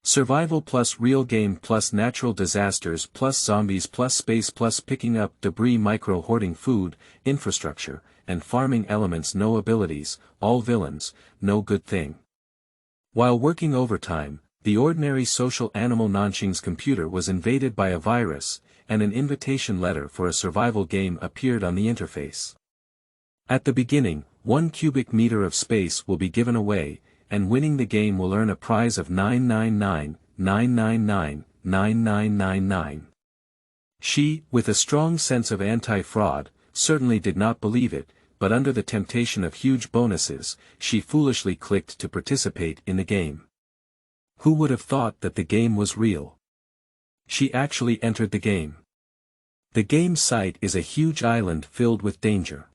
Survival plus real game plus natural disasters plus zombies plus space plus picking up debris micro hoarding food, infrastructure, and farming elements no abilities, all villains, no good thing. While working overtime, the ordinary social animal Nanxing's computer was invaded by a virus, and an invitation letter for a survival game appeared on the interface. At the beginning, 1 cubic meter of space will be given away, and winning the game will earn a prize of 999,999,9999. She, with a strong sense of anti-fraud, certainly did not believe it, but under the temptation of huge bonuses, she foolishly clicked to participate in the game. Who would have thought that the game was real? She actually entered the game. The game site is a huge island filled with danger.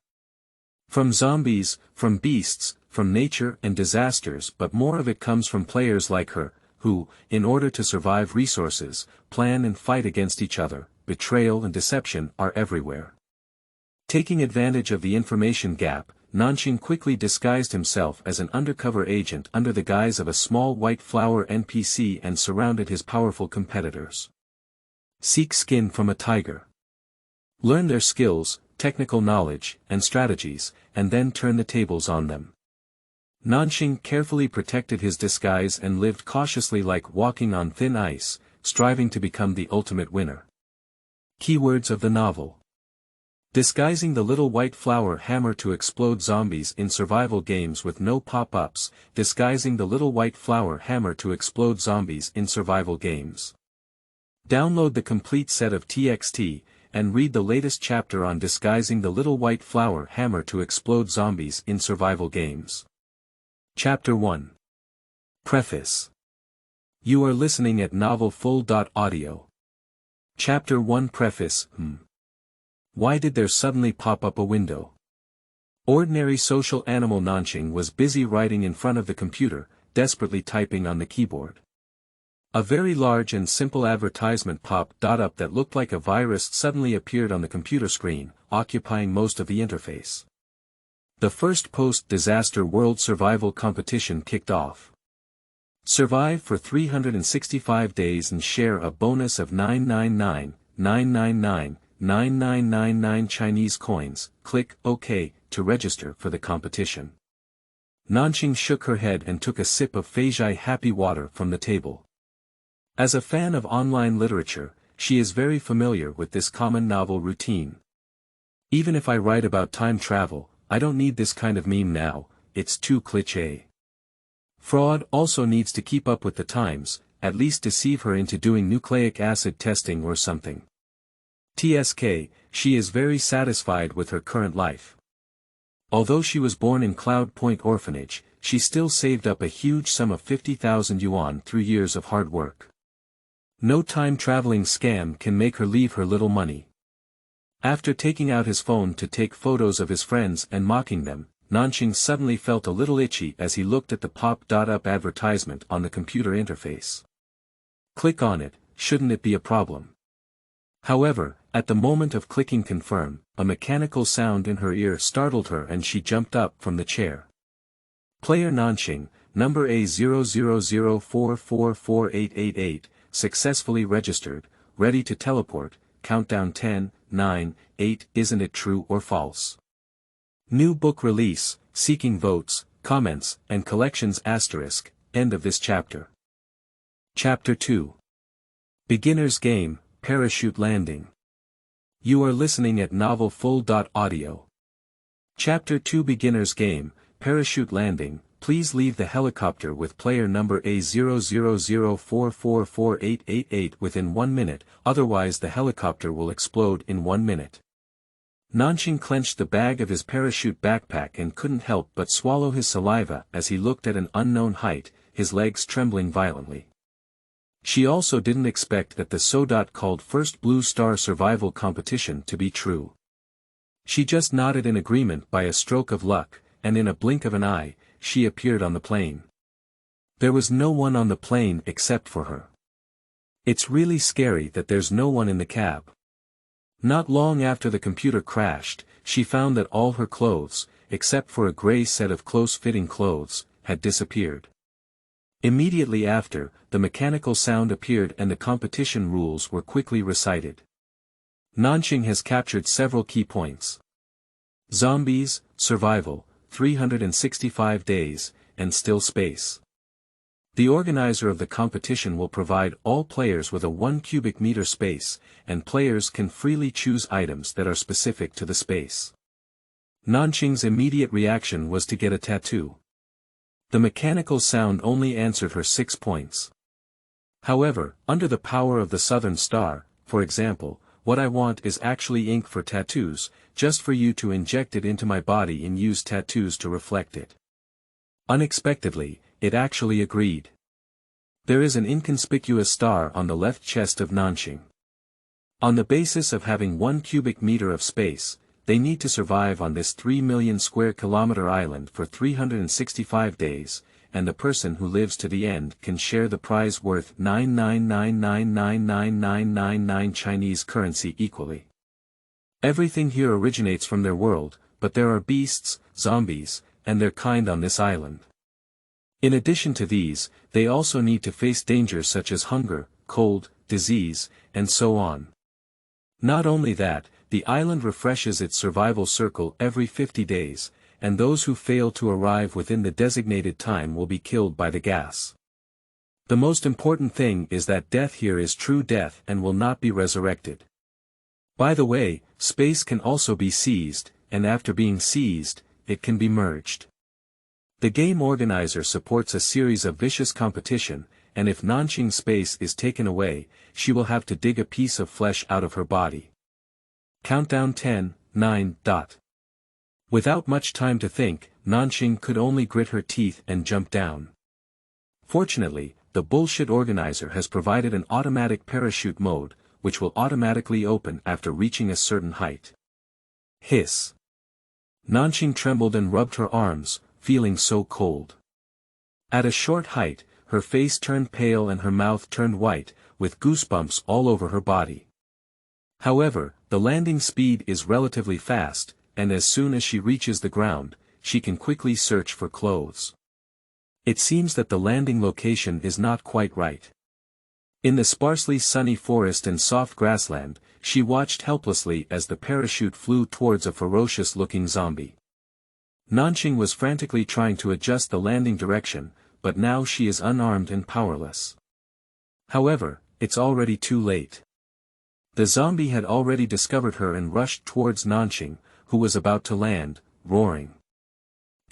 From zombies, from beasts, from nature and disasters, but more of it comes from players like her, who, in order to survive resources, plan and fight against each other. Betrayal and deception are everywhere. Taking advantage of the information gap, Nanxing quickly disguised himself as an undercover agent under the guise of a small white flower NPC and surrounded his powerful competitors. Seek skin from a tiger. Learn their skills, technical knowledge, and strategies, and then turn the tables on them. Nanxing carefully protected his disguise and lived cautiously like walking on thin ice, striving to become the ultimate winner. Keywords of the novel. Disguising the little white flower hammer to explode zombies in survival games with no pop-ups. Disguising the little white flower hammer to explode zombies in survival games. Download the complete set of TXT, and read the latest chapter on disguising the little white flower hammer to explode zombies in survival games. Chapter 1. Preface. You are listening at novelfull.audio. Chapter 1 Preface. Why did there suddenly pop up a window? Ordinary social animal Nanxing was busy writing in front of the computer, desperately typing on the keyboard. A very large and simple advertisement popped up that looked like a virus suddenly appeared on the computer screen, occupying most of the interface. The first post-disaster world survival competition kicked off. Survive for 365 days and share a bonus of 999,999,9999 Chinese coins. Click OK to register for the competition. Nanxing shook her head and took a sip of Feijai happy water from the table. As a fan of online literature, she is very familiar with this common novel routine. Even if I write about time travel, I don't need this kind of meme now, it's too cliché. Fraud also needs to keep up with the times, at least deceive her into doing nucleic acid testing or something. TSK, she is very satisfied with her current life. Although she was born in Cloud Point Orphanage, she still saved up a huge sum of 50,000 yuan through years of hard work. No time-traveling scam can make her leave her little money. After taking out his phone to take photos of his friends and mocking them, Nanxing suddenly felt a little itchy as he looked at the pop-up advertisement on the computer interface. Click on it, shouldn't it be a problem? However, at the moment of clicking confirm, a mechanical sound in her ear startled her and she jumped up from the chair. Player Nanxing, number A0004448888, successfully registered, ready to teleport, countdown 10, 9, 8, isn't it true or false? New book release, seeking votes, comments, and collections *, end of this chapter. Chapter 2. Beginner's Game, Parachute Landing. You are listening at novelfull.audio. Chapter 2 Beginner's Game, Parachute Landing. Please leave the helicopter with player number A0004448888 within 1 minute, otherwise the helicopter will explode in 1 minute. Nanxing clenched the bag of his parachute backpack and couldn't help but swallow his saliva as he looked at an unknown height, his legs trembling violently. She also didn't expect that the so-called first Blue Star survival competition to be true. She just nodded in agreement by a stroke of luck, and in a blink of an eye, she appeared on the plane. There was no one on the plane except for her. It's really scary that there's no one in the cab. Not long after the computer crashed, she found that all her clothes, except for a gray set of close-fitting clothes, had disappeared. Immediately after, the mechanical sound appeared and the competition rules were quickly recited. Nanxing has captured several key points. Zombies, survival, 365 days, and still space. The organizer of the competition will provide all players with a 1 cubic meter space, and players can freely choose items that are specific to the space. Nanxing's immediate reaction was to get a tattoo. The mechanical sound only answered her 6 points. However, under the power of the Southern Star, for example, what I want is actually ink for tattoos, just for you to inject it into my body and use tattoos to reflect it. Unexpectedly, it actually agreed. There is an inconspicuous star on the left chest of Nanxing. On the basis of having 1 cubic meter of space, they need to survive on this 3 million square kilometer island for 365 days, and the person who lives to the end can share the prize worth 999999999 Chinese currency equally. Everything here originates from their world, but there are beasts, zombies, and their kind on this island. In addition to these, they also need to face dangers such as hunger, cold, disease, and so on. Not only that, the island refreshes its survival circle every 50 days, and those who fail to arrive within the designated time will be killed by the gas. The most important thing is that death here is true death and will not be resurrected. By the way, space can also be seized, and after being seized, it can be merged. The game organizer supports a series of vicious competition, and if Nanxing's space is taken away, she will have to dig a piece of flesh out of her body. Countdown 10, 9. Without much time to think, Nanxing could only grit her teeth and jump down. Fortunately, the bullshit organizer has provided an automatic parachute mode, which will automatically open after reaching a certain height. Hiss. Nanxing trembled and rubbed her arms, feeling so cold. At a short height, her face turned pale and her mouth turned white, with goosebumps all over her body. However, the landing speed is relatively fast, and as soon as she reaches the ground, she can quickly search for clothes. It seems that the landing location is not quite right. In the sparsely sunny forest and soft grassland, she watched helplessly as the parachute flew towards a ferocious-looking zombie. Nanxing was frantically trying to adjust the landing direction, but now she is unarmed and powerless. However, it's already too late. The zombie had already discovered her and rushed towards Nanxing, who was about to land, roaring.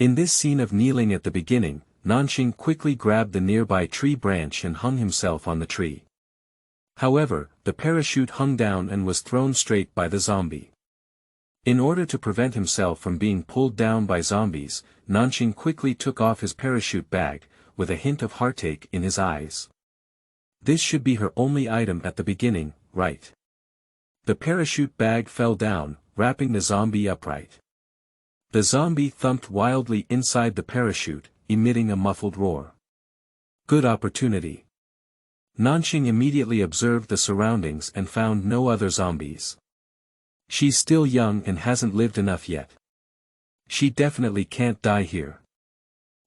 In this scene of kneeling at the beginning, Nanxing quickly grabbed the nearby tree branch and hung himself on the tree. However, the parachute hung down and was thrown straight by the zombie. In order to prevent himself from being pulled down by zombies, Nanxing quickly took off his parachute bag, with a hint of heartache in his eyes. This should be her only item at the beginning, right? The parachute bag fell down, wrapping the zombie upright. The zombie thumped wildly inside the parachute, emitting a muffled roar. Good opportunity. Nanxing immediately observed the surroundings and found no other zombies. She's still young and hasn't lived enough yet. She definitely can't die here.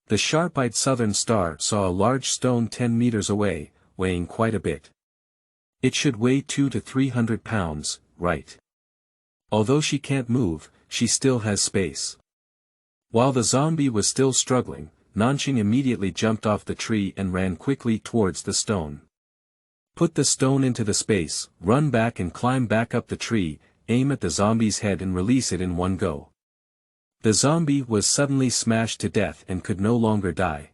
The sharp-eyed Southern Star saw a large stone 10 meters away, weighing quite a bit. It should weigh 200 to 300 pounds, right? Although she can't move, she still has space. While the zombie was still struggling, Nanxing immediately jumped off the tree and ran quickly towards the stone. Put the stone into the space, run back and climb back up the tree, aim at the zombie's head and release it in one go. The zombie was suddenly smashed to death and could no longer die.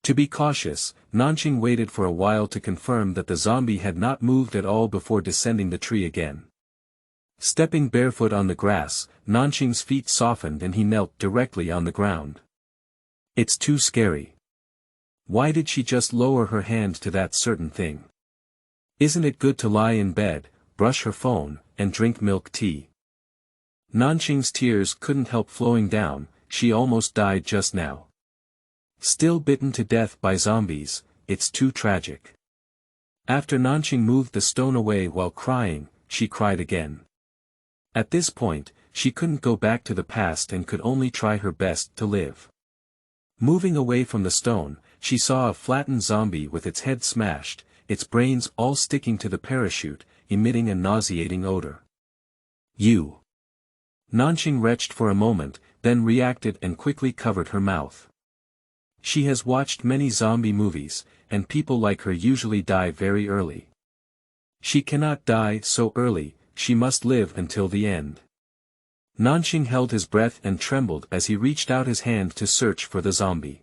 To be cautious, Nanxing waited for a while to confirm that the zombie had not moved at all before descending the tree again. Stepping barefoot on the grass, Nanxing's feet softened and he knelt directly on the ground. It's too scary. Why did she just lower her hand to that certain thing? Isn't it good to lie in bed, brush her phone, and drink milk tea? Nanxing's tears couldn't help flowing down, she almost died just now. Still bitten to death by zombies, it's too tragic. After Nanxing moved the stone away while crying, she cried again. At this point, she couldn't go back to the past and could only try her best to live. Moving away from the stone, she saw a flattened zombie with its head smashed, its brains all sticking to the parachute, emitting a nauseating odor. You. Nanxing retched for a moment, then reacted and quickly covered her mouth. She has watched many zombie movies, and people like her usually die very early. She cannot die so early, she must live until the end. Nanxing held his breath and trembled as he reached out his hand to search for the zombie.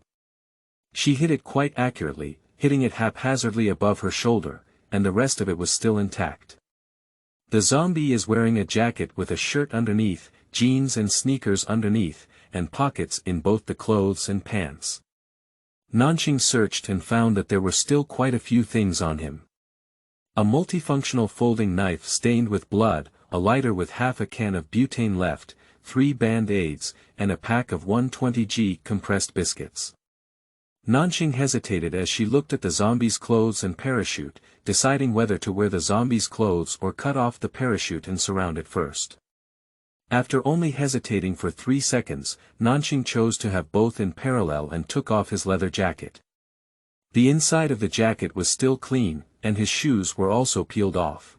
She hit it quite accurately, hitting it haphazardly above her shoulder, and the rest of it was still intact. The zombie is wearing a jacket with a shirt underneath, jeans and sneakers underneath, and pockets in both the clothes and pants. Nanxing searched and found that there were still quite a few things on him. A multifunctional folding knife stained with blood, a lighter with half a can of butane left, 3 band-aids, and a pack of 120g compressed biscuits. Nanxing hesitated as she looked at the zombie's clothes and parachute, deciding whether to wear the zombie's clothes or cut off the parachute and surround it first. After only hesitating for 3 seconds, Nanxing chose to have both in parallel and took off his leather jacket. The inside of the jacket was still clean, and his shoes were also peeled off.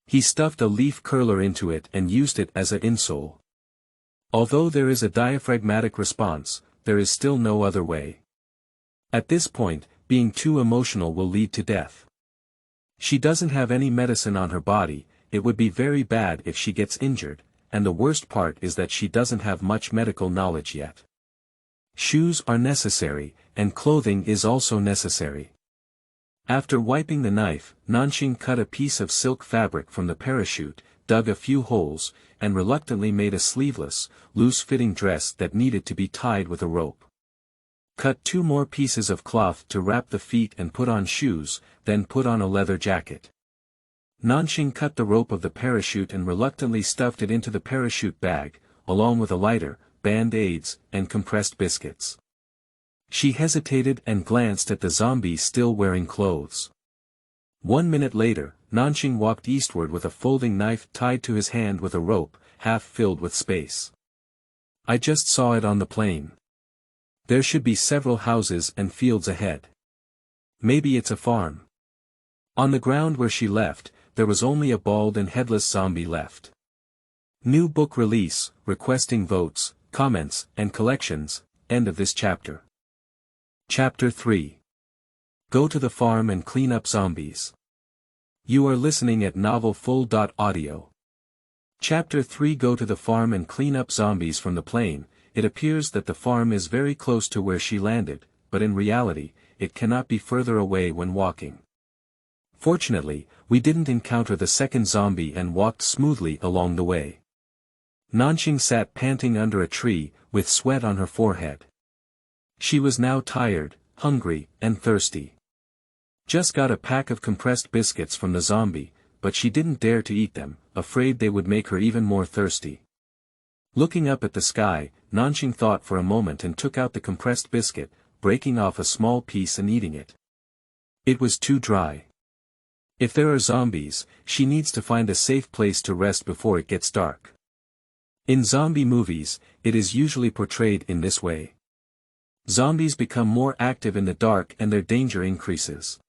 He stuffed a leaf curler into it and used it as an insole. Although there is a diaphragmatic response, there is still no other way. At this point, being too emotional will lead to death. She doesn't have any medicine on her body, it would be very bad if she gets injured, and the worst part is that she doesn't have much medical knowledge yet. Shoes are necessary, and clothing is also necessary. After wiping the knife, Nanxing cut a piece of silk fabric from the parachute, dug a few holes, and reluctantly made a sleeveless, loose-fitting dress that needed to be tied with a rope. Cut 2 more pieces of cloth to wrap the feet and put on shoes, then put on a leather jacket. Nanxing cut the rope of the parachute and reluctantly stuffed it into the parachute bag, along with a lighter, band-aids, and compressed biscuits. She hesitated and glanced at the zombie still wearing clothes. 1 minute later, Nanxing walked eastward with a folding knife tied to his hand with a rope, half filled with space. I just saw it on the plane. There should be several houses and fields ahead. Maybe it's a farm. On the ground where she left, there was only a bald and headless zombie left. New book release, requesting votes, comments, and collections, end of this chapter. Chapter 3. Go to the farm and clean up zombies. You are listening at novelfull.audio. Chapter 3. Go to the farm and clean up zombies from the plane. It appears that the farm is very close to where she landed, but in reality, it cannot be further away when walking. Fortunately, we didn't encounter the second zombie and walked smoothly along the way. Nanxing sat panting under a tree, with sweat on her forehead. She was now tired, hungry, and thirsty. Just got a pack of compressed biscuits from the zombie, but she didn't dare to eat them, afraid they would make her even more thirsty. Looking up at the sky, Nanxing thought for a moment and took out the compressed biscuit, breaking off a small piece and eating it. It was too dry. If there are zombies, she needs to find a safe place to rest before it gets dark. In zombie movies, it is usually portrayed in this way. Zombies become more active in the dark and their danger increases.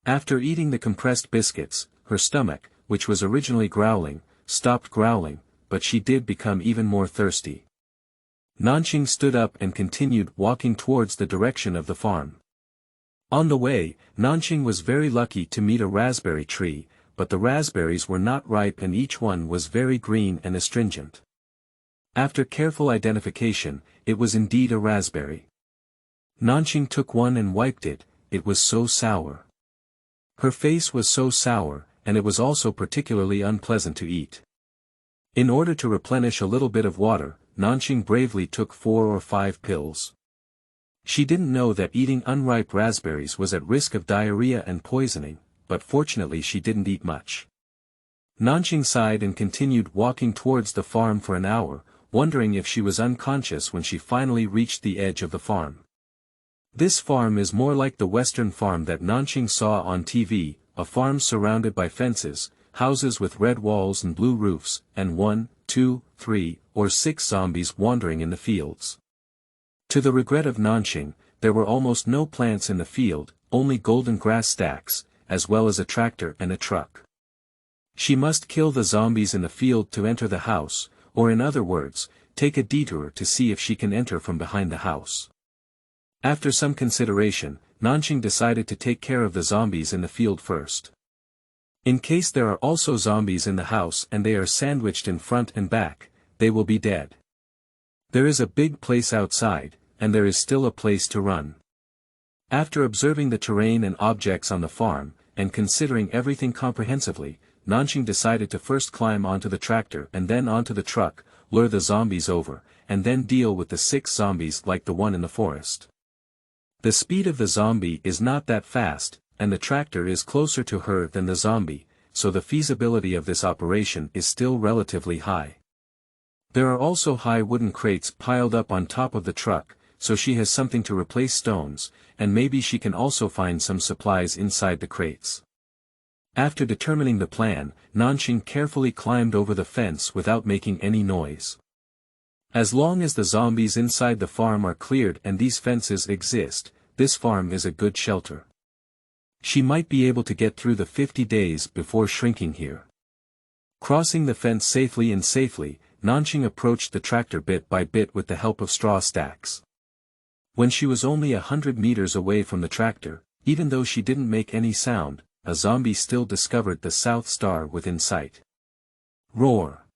After eating the compressed biscuits, her stomach, which was originally growling, stopped growling, but she did become even more thirsty. Nanxing stood up and continued walking towards the direction of the farm. On the way, Nanxing was very lucky to meet a raspberry tree, but the raspberries were not ripe and each one was very green and astringent. After careful identification, it was indeed a raspberry. Nanxing took one and wiped it, it was so sour. Her face was so sour, and it was also particularly unpleasant to eat. In order to replenish a little bit of water, Nanxing bravely took 4 or 5 pills. She didn't know that eating unripe raspberries was at risk of diarrhea and poisoning, but fortunately she didn't eat much. Nanxing sighed and continued walking towards the farm for an hour, wondering if she was unconscious when she finally reached the edge of the farm. This farm is more like the Western farm that Nanxing saw on TV, a farm surrounded by fences, houses with red walls and blue roofs, and 1, 2, 3, or 6 zombies wandering in the fields. To the regret of Nanxing, there were almost no plants in the field, only golden grass stacks, as well as a tractor and a truck. She must kill the zombies in the field to enter the house, or in other words, take a detour to see if she can enter from behind the house. After some consideration, Nanxing decided to take care of the zombies in the field first. In case there are also zombies in the house and they are sandwiched in front and back, they will be dead. There is a big place outside, and there is still a place to run. After observing the terrain and objects on the farm, and considering everything comprehensively, Nanxing decided to first climb onto the tractor and then onto the truck, lure the zombies over, and then deal with the 6 zombies like the one in the forest. The speed of the zombie is not that fast, and the tractor is closer to her than the zombie, so the feasibility of this operation is still relatively high. There are also high wooden crates piled up on top of the truck, so she has something to replace stones, and maybe she can also find some supplies inside the crates. After determining the plan, Nanxing carefully climbed over the fence without making any noise. As long as the zombies inside the farm are cleared and these fences exist, this farm is a good shelter. She might be able to get through the 50 days before shrinking here. Crossing the fence safely, Nanxing approached the tractor bit by bit with the help of straw stacks. When she was only 100 meters away from the tractor, even though she didn't make any sound, a zombie still discovered the South Star within sight. Roar!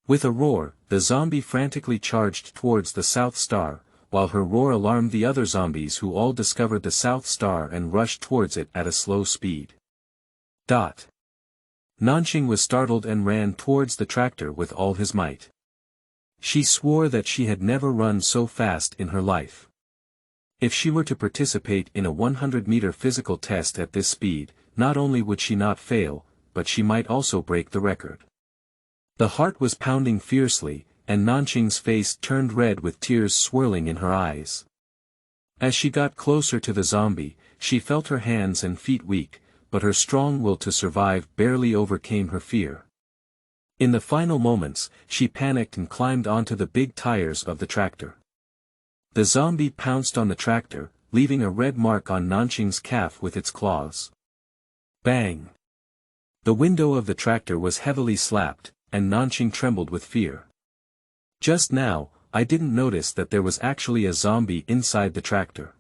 With a roar, the zombie frantically charged towards the South Star, while her roar alarmed the other zombies who all discovered the South Star and rushed towards it at a slow speed. Nanxing was startled and ran towards the tractor with all his might. She swore that she had never run so fast in her life. If she were to participate in a 100-meter physical test at this speed, not only would she not fail, but she might also break the record. The heart was pounding fiercely, and Nanxing's face turned red with tears swirling in her eyes. As she got closer to the zombie, she felt her hands and feet weak, but her strong will to survive barely overcame her fear. In the final moments, she panicked and climbed onto the big tires of the tractor. The zombie pounced on the tractor, leaving a red mark on Nanxing's calf with its claws. Bang! The window of the tractor was heavily slapped, and Nanxing trembled with fear. Just now, I didn't notice that there was actually a zombie inside the tractor.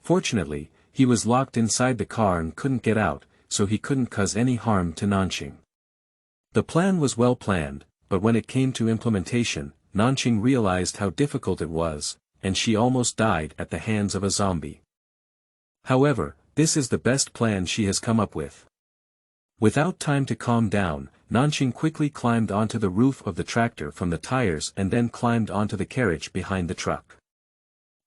Fortunately, he was locked inside the car and couldn't get out, so he couldn't cause any harm to Nanxing. The plan was well planned, but when it came to implementation, Nanxing realized how difficult it was, and she almost died at the hands of a zombie. However, this is the best plan she has come up with. Without time to calm down, Nanxing quickly climbed onto the roof of the tractor from the tires and then climbed onto the carriage behind the truck.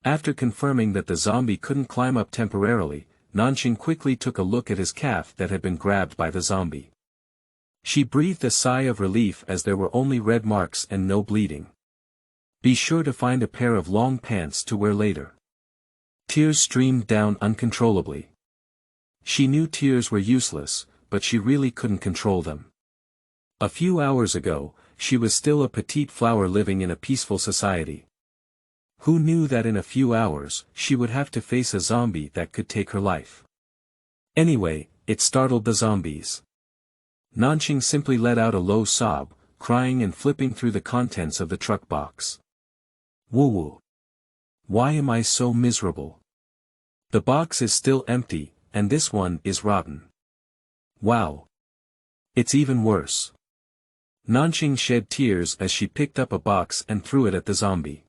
After confirming that the zombie couldn't climb up temporarily, Nanxing quickly took a look at his calf that had been grabbed by the zombie. She breathed a sigh of relief as there were only red marks and no bleeding. Be sure to find a pair of long pants to wear later. Tears streamed down uncontrollably. She knew tears were useless, but she really couldn't control them. A few hours ago, she was still a petite flower living in a peaceful society. Who knew that in a few hours, she would have to face a zombie that could take her life? Anyway, it startled the zombies. Nanxing simply let out a low sob, crying and flipping through the contents of the truck box. Woo-woo. Why am I so miserable? The box is still empty, and this one is rotten. Wow. It's even worse. Nanxing shed tears as she picked up a box and threw it at the zombie.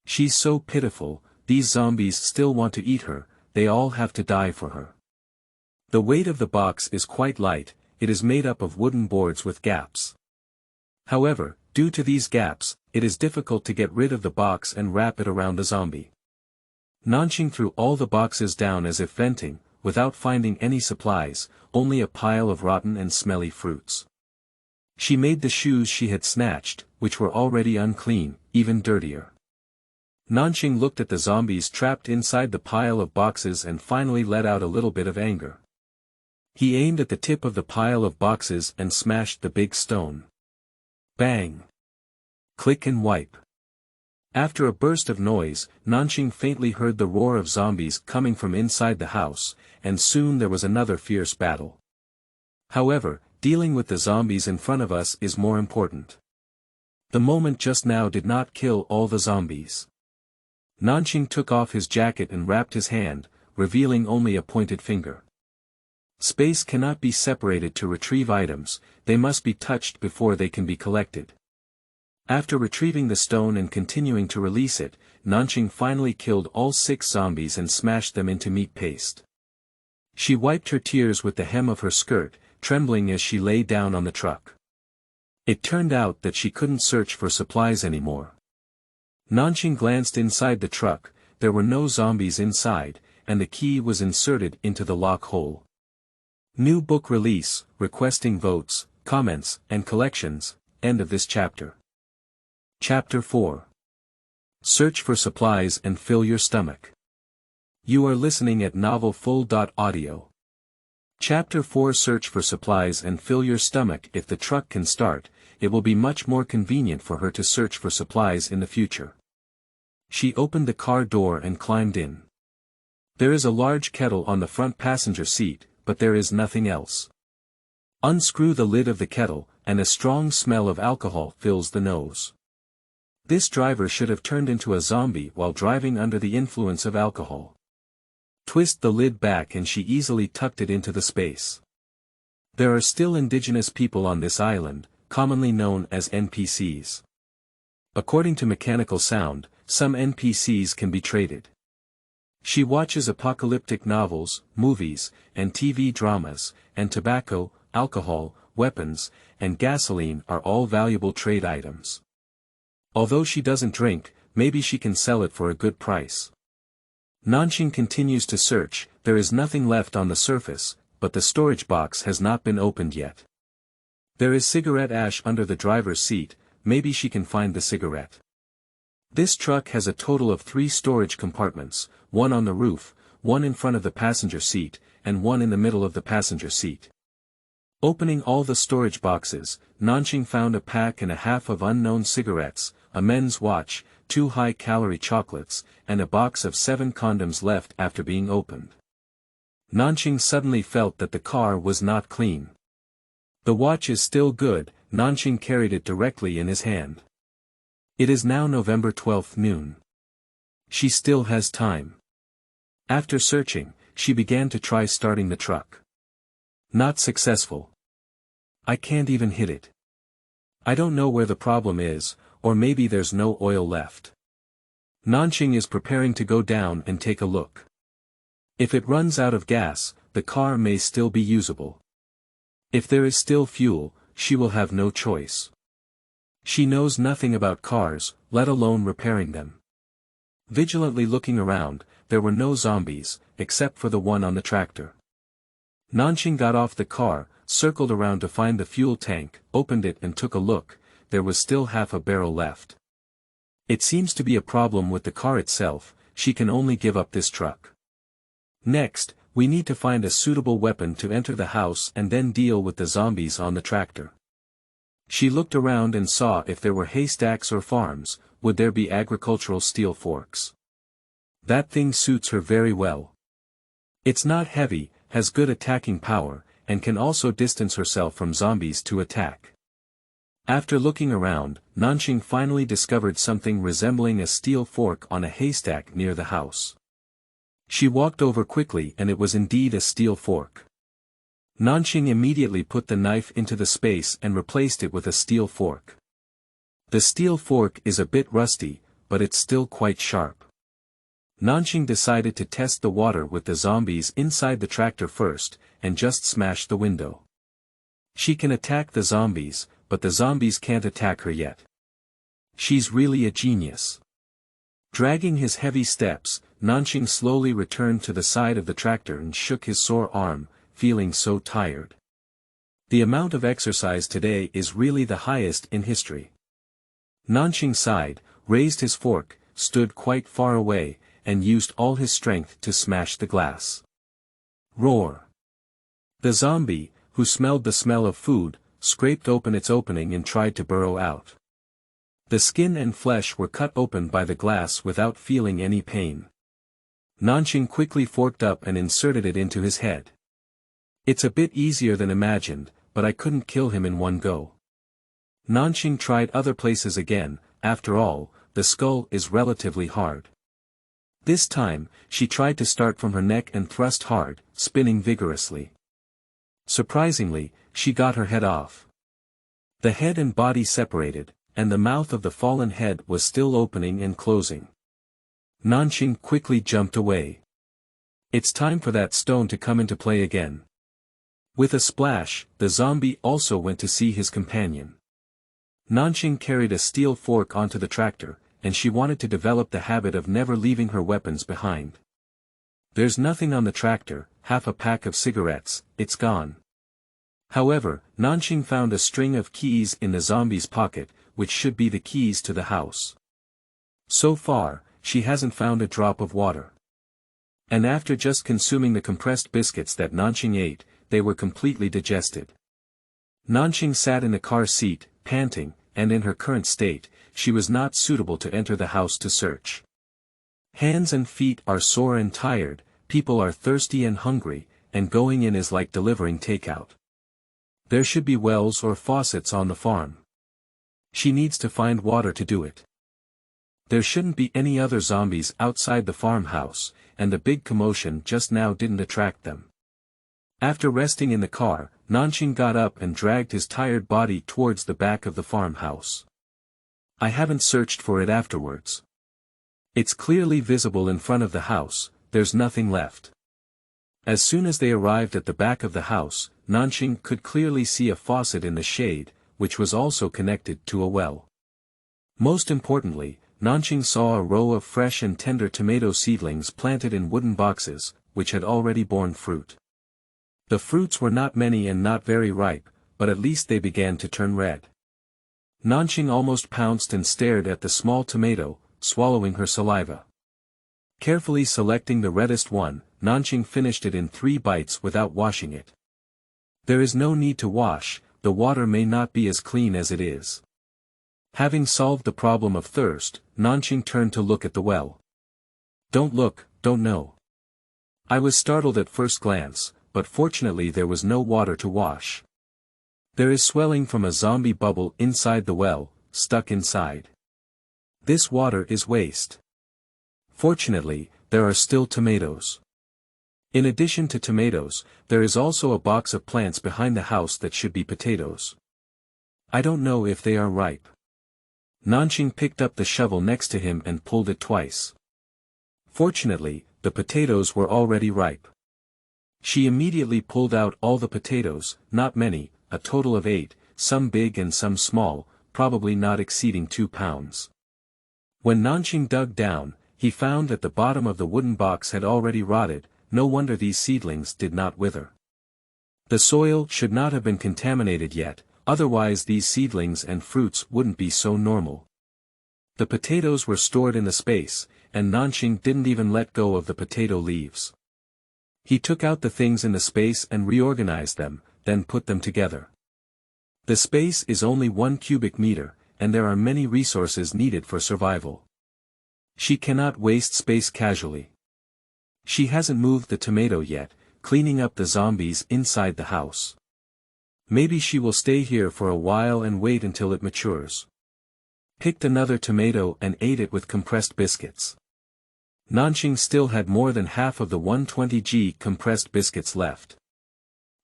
She's so pitiful, these zombies still want to eat her, they all have to die for her. The weight of the box is quite light, it is made up of wooden boards with gaps. However, due to these gaps, it is difficult to get rid of the box and wrap it around the zombie. Nanxing threw all the boxes down as if venting, without finding any supplies, only a pile of rotten and smelly fruits. She made the shoes she had snatched, which were already unclean, even dirtier. Nanxing looked at the zombies trapped inside the pile of boxes and finally let out a little bit of anger. He aimed at the tip of the pile of boxes and smashed the big stone. Bang! Click and wipe. After a burst of noise, Nanxing faintly heard the roar of zombies coming from inside the house, and soon there was another fierce battle. However, dealing with the zombies in front of us is more important. The moment just now did not kill all the zombies. Nanxing took off his jacket and wrapped his hand, revealing only a pointed finger. Space cannot be separated to retrieve items, they must be touched before they can be collected. After retrieving the stone and continuing to release it, Nanxing finally killed all 6 zombies and smashed them into meat paste. She wiped her tears with the hem of her skirt, trembling as she lay down on the truck. It turned out that she couldn't search for supplies anymore. Nanxing glanced inside the truck, there were no zombies inside, and the key was inserted into the lock hole. New book release, requesting votes, comments, and collections, end of this chapter. Chapter 4. Search for supplies and fill your stomach. You are listening at novelfull.audio. Chapter 4. Search for supplies and fill your stomach. If the truck can start, it will be much more convenient for her to search for supplies in the future. She opened the car door and climbed in. There is a large kettle on the front passenger seat, but there is nothing else. Unscrew the lid of the kettle, and a strong smell of alcohol fills the nose. This driver should have turned into a zombie while driving under the influence of alcohol. Twist the lid back and she easily tucked it into the space. There are still indigenous people on this island, commonly known as NPCs. According to Mechanical Sound, some NPCs can be traded. She watches apocalyptic novels, movies, and TV dramas, and tobacco, alcohol, weapons, and gasoline are all valuable trade items. Although she doesn't drink, maybe she can sell it for a good price. Nanxing continues to search, there is nothing left on the surface, but the storage box has not been opened yet. There is cigarette ash under the driver's seat, maybe she can find the cigarette. This truck has a total of 3 storage compartments, one on the roof, one in front of the passenger seat, and one in the middle of the passenger seat. Opening all the storage boxes, Nanxing found a pack and a half of unknown cigarettes, a men's watch, 2 high-calorie chocolates, and a box of 7 condoms left after being opened. Nanxing suddenly felt that the car was not clean. The watch is still good, Nanxing carried it directly in his hand. It is now November 12 noon. She still has time. After searching, she began to try starting the truck. Not successful. I can't even hit it. I don't know where the problem is, or maybe there's no oil left. Nanxing is preparing to go down and take a look. If it runs out of gas, the car may still be usable. If there is still fuel, she will have no choice. She knows nothing about cars, let alone repairing them. Vigilantly looking around, there were no zombies, except for the one on the tractor. Nanxing got off the car, circled around to find the fuel tank, opened it and took a look, there was still half a barrel left. It seems to be a problem with the car itself, she can only give up this truck. Next, we need to find a suitable weapon to enter the house and then deal with the zombies on the tractor. She looked around and saw if there were haystacks or farms, would there be agricultural steel forks. That thing suits her very well. It's not heavy, has good attacking power, and can also distance herself from zombies to attack. After looking around, Nanxing finally discovered something resembling a steel fork on a haystack near the house. She walked over quickly and it was indeed a steel fork. Nanxing immediately put the knife into the space and replaced it with a steel fork. The steel fork is a bit rusty, but it's still quite sharp. Nanxing decided to test the water with the zombies inside the tractor first, and just smash the window. She can attack the zombies, but the zombies can't attack her yet. She's really a genius. Dragging his heavy steps, Nanxing slowly returned to the side of the tractor and shook his sore arm, feeling so tired. The amount of exercise today is really the highest in history. Nanxing sighed, raised his fork, stood quite far away, and used all his strength to smash the glass. Roar! The zombie, who smelled the smell of food, scraped open its opening and tried to burrow out. The skin and flesh were cut open by the glass without feeling any pain. Nanxing quickly forked up and inserted it into his head. It's a bit easier than imagined, but I couldn't kill him in one go. Nanxing tried other places again. After all, the skull is relatively hard. This time, she tried to start from her neck and thrust hard, spinning vigorously. Surprisingly, she got her head off. The head and body separated, and the mouth of the fallen head was still opening and closing. Nanxing quickly jumped away. It's time for that stone to come into play again. With a splash, the zombie also went to see his companion. Nanxing carried a steel fork onto the tractor, and she wanted to develop the habit of never leaving her weapons behind. There's nothing on the tractor, half a pack of cigarettes, it's gone. However, Nanxing found a string of keys in the zombie's pocket, which should be the keys to the house. So far, she hasn't found a drop of water. And after just consuming the compressed biscuits that Nanxing ate, they were completely digested. Nanxing sat in the car seat, panting, and in her current state, she was not suitable to enter the house to search. Hands and feet are sore and tired, people are thirsty and hungry, and going in is like delivering takeout. There should be wells or faucets on the farm. She needs to find water to do it. There shouldn't be any other zombies outside the farmhouse, and the big commotion just now didn't attract them. After resting in the car, Nanxing got up and dragged his tired body towards the back of the farmhouse. I haven't searched for it afterwards. It's clearly visible in front of the house, there's nothing left. As soon as they arrived at the back of the house, Nanxing could clearly see a faucet in the shade, which was also connected to a well. Most importantly, Nanxing saw a row of fresh and tender tomato seedlings planted in wooden boxes, which had already borne fruit. The fruits were not many and not very ripe, but at least they began to turn red. Nanxing almost pounced and stared at the small tomato, swallowing her saliva. Carefully selecting the reddest one, Nanxing finished it in 3 bites without washing it. There is no need to wash, the water may not be as clean as it is. Having solved the problem of thirst, Nanxing turned to look at the well. Don't look, don't know. I was startled at first glance, but fortunately there was no water to wash. There is swelling from a zombie bubble inside the well, stuck inside. This water is waste. Fortunately, there are still tomatoes. In addition to tomatoes, there is also a box of plants behind the house that should be potatoes. I don't know if they are ripe. Nanxing picked up the shovel next to him and pulled it twice. Fortunately, the potatoes were already ripe. She immediately pulled out all the potatoes, not many, a total of 8, some big and some small, probably not exceeding 2 pounds. When Nanxing dug down, he found that the bottom of the wooden box had already rotted, no wonder these seedlings did not wither. The soil should not have been contaminated yet, otherwise these seedlings and fruits wouldn't be so normal. The potatoes were stored in the space, and Nanxing didn't even let go of the potato leaves. He took out the things in the space and reorganized them, then put them together. The space is only 1 cubic meter, and there are many resources needed for survival. She cannot waste space casually. She hasn't moved the tomato yet, cleaning up the zombies inside the house. Maybe she will stay here for a while and wait until it matures. Picked another tomato and ate it with compressed biscuits. Nanxing still had more than half of the 120g compressed biscuits left.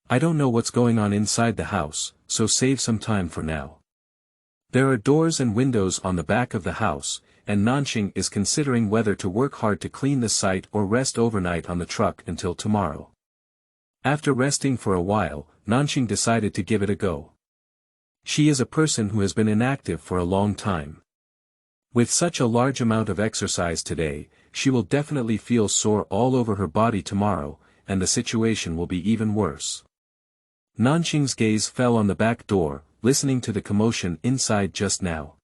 I don't know what's going on inside the house, so save some time for now. There are doors and windows on the back of the house, and Nanxing is considering whether to work hard to clean the site or rest overnight on the truck until tomorrow. After resting for a while, Nanxing decided to give it a go. She is a person who has been inactive for a long time. With such a large amount of exercise today, she will definitely feel sore all over her body tomorrow, and the situation will be even worse. Nanxing's gaze fell on the back door, listening to the commotion inside just now.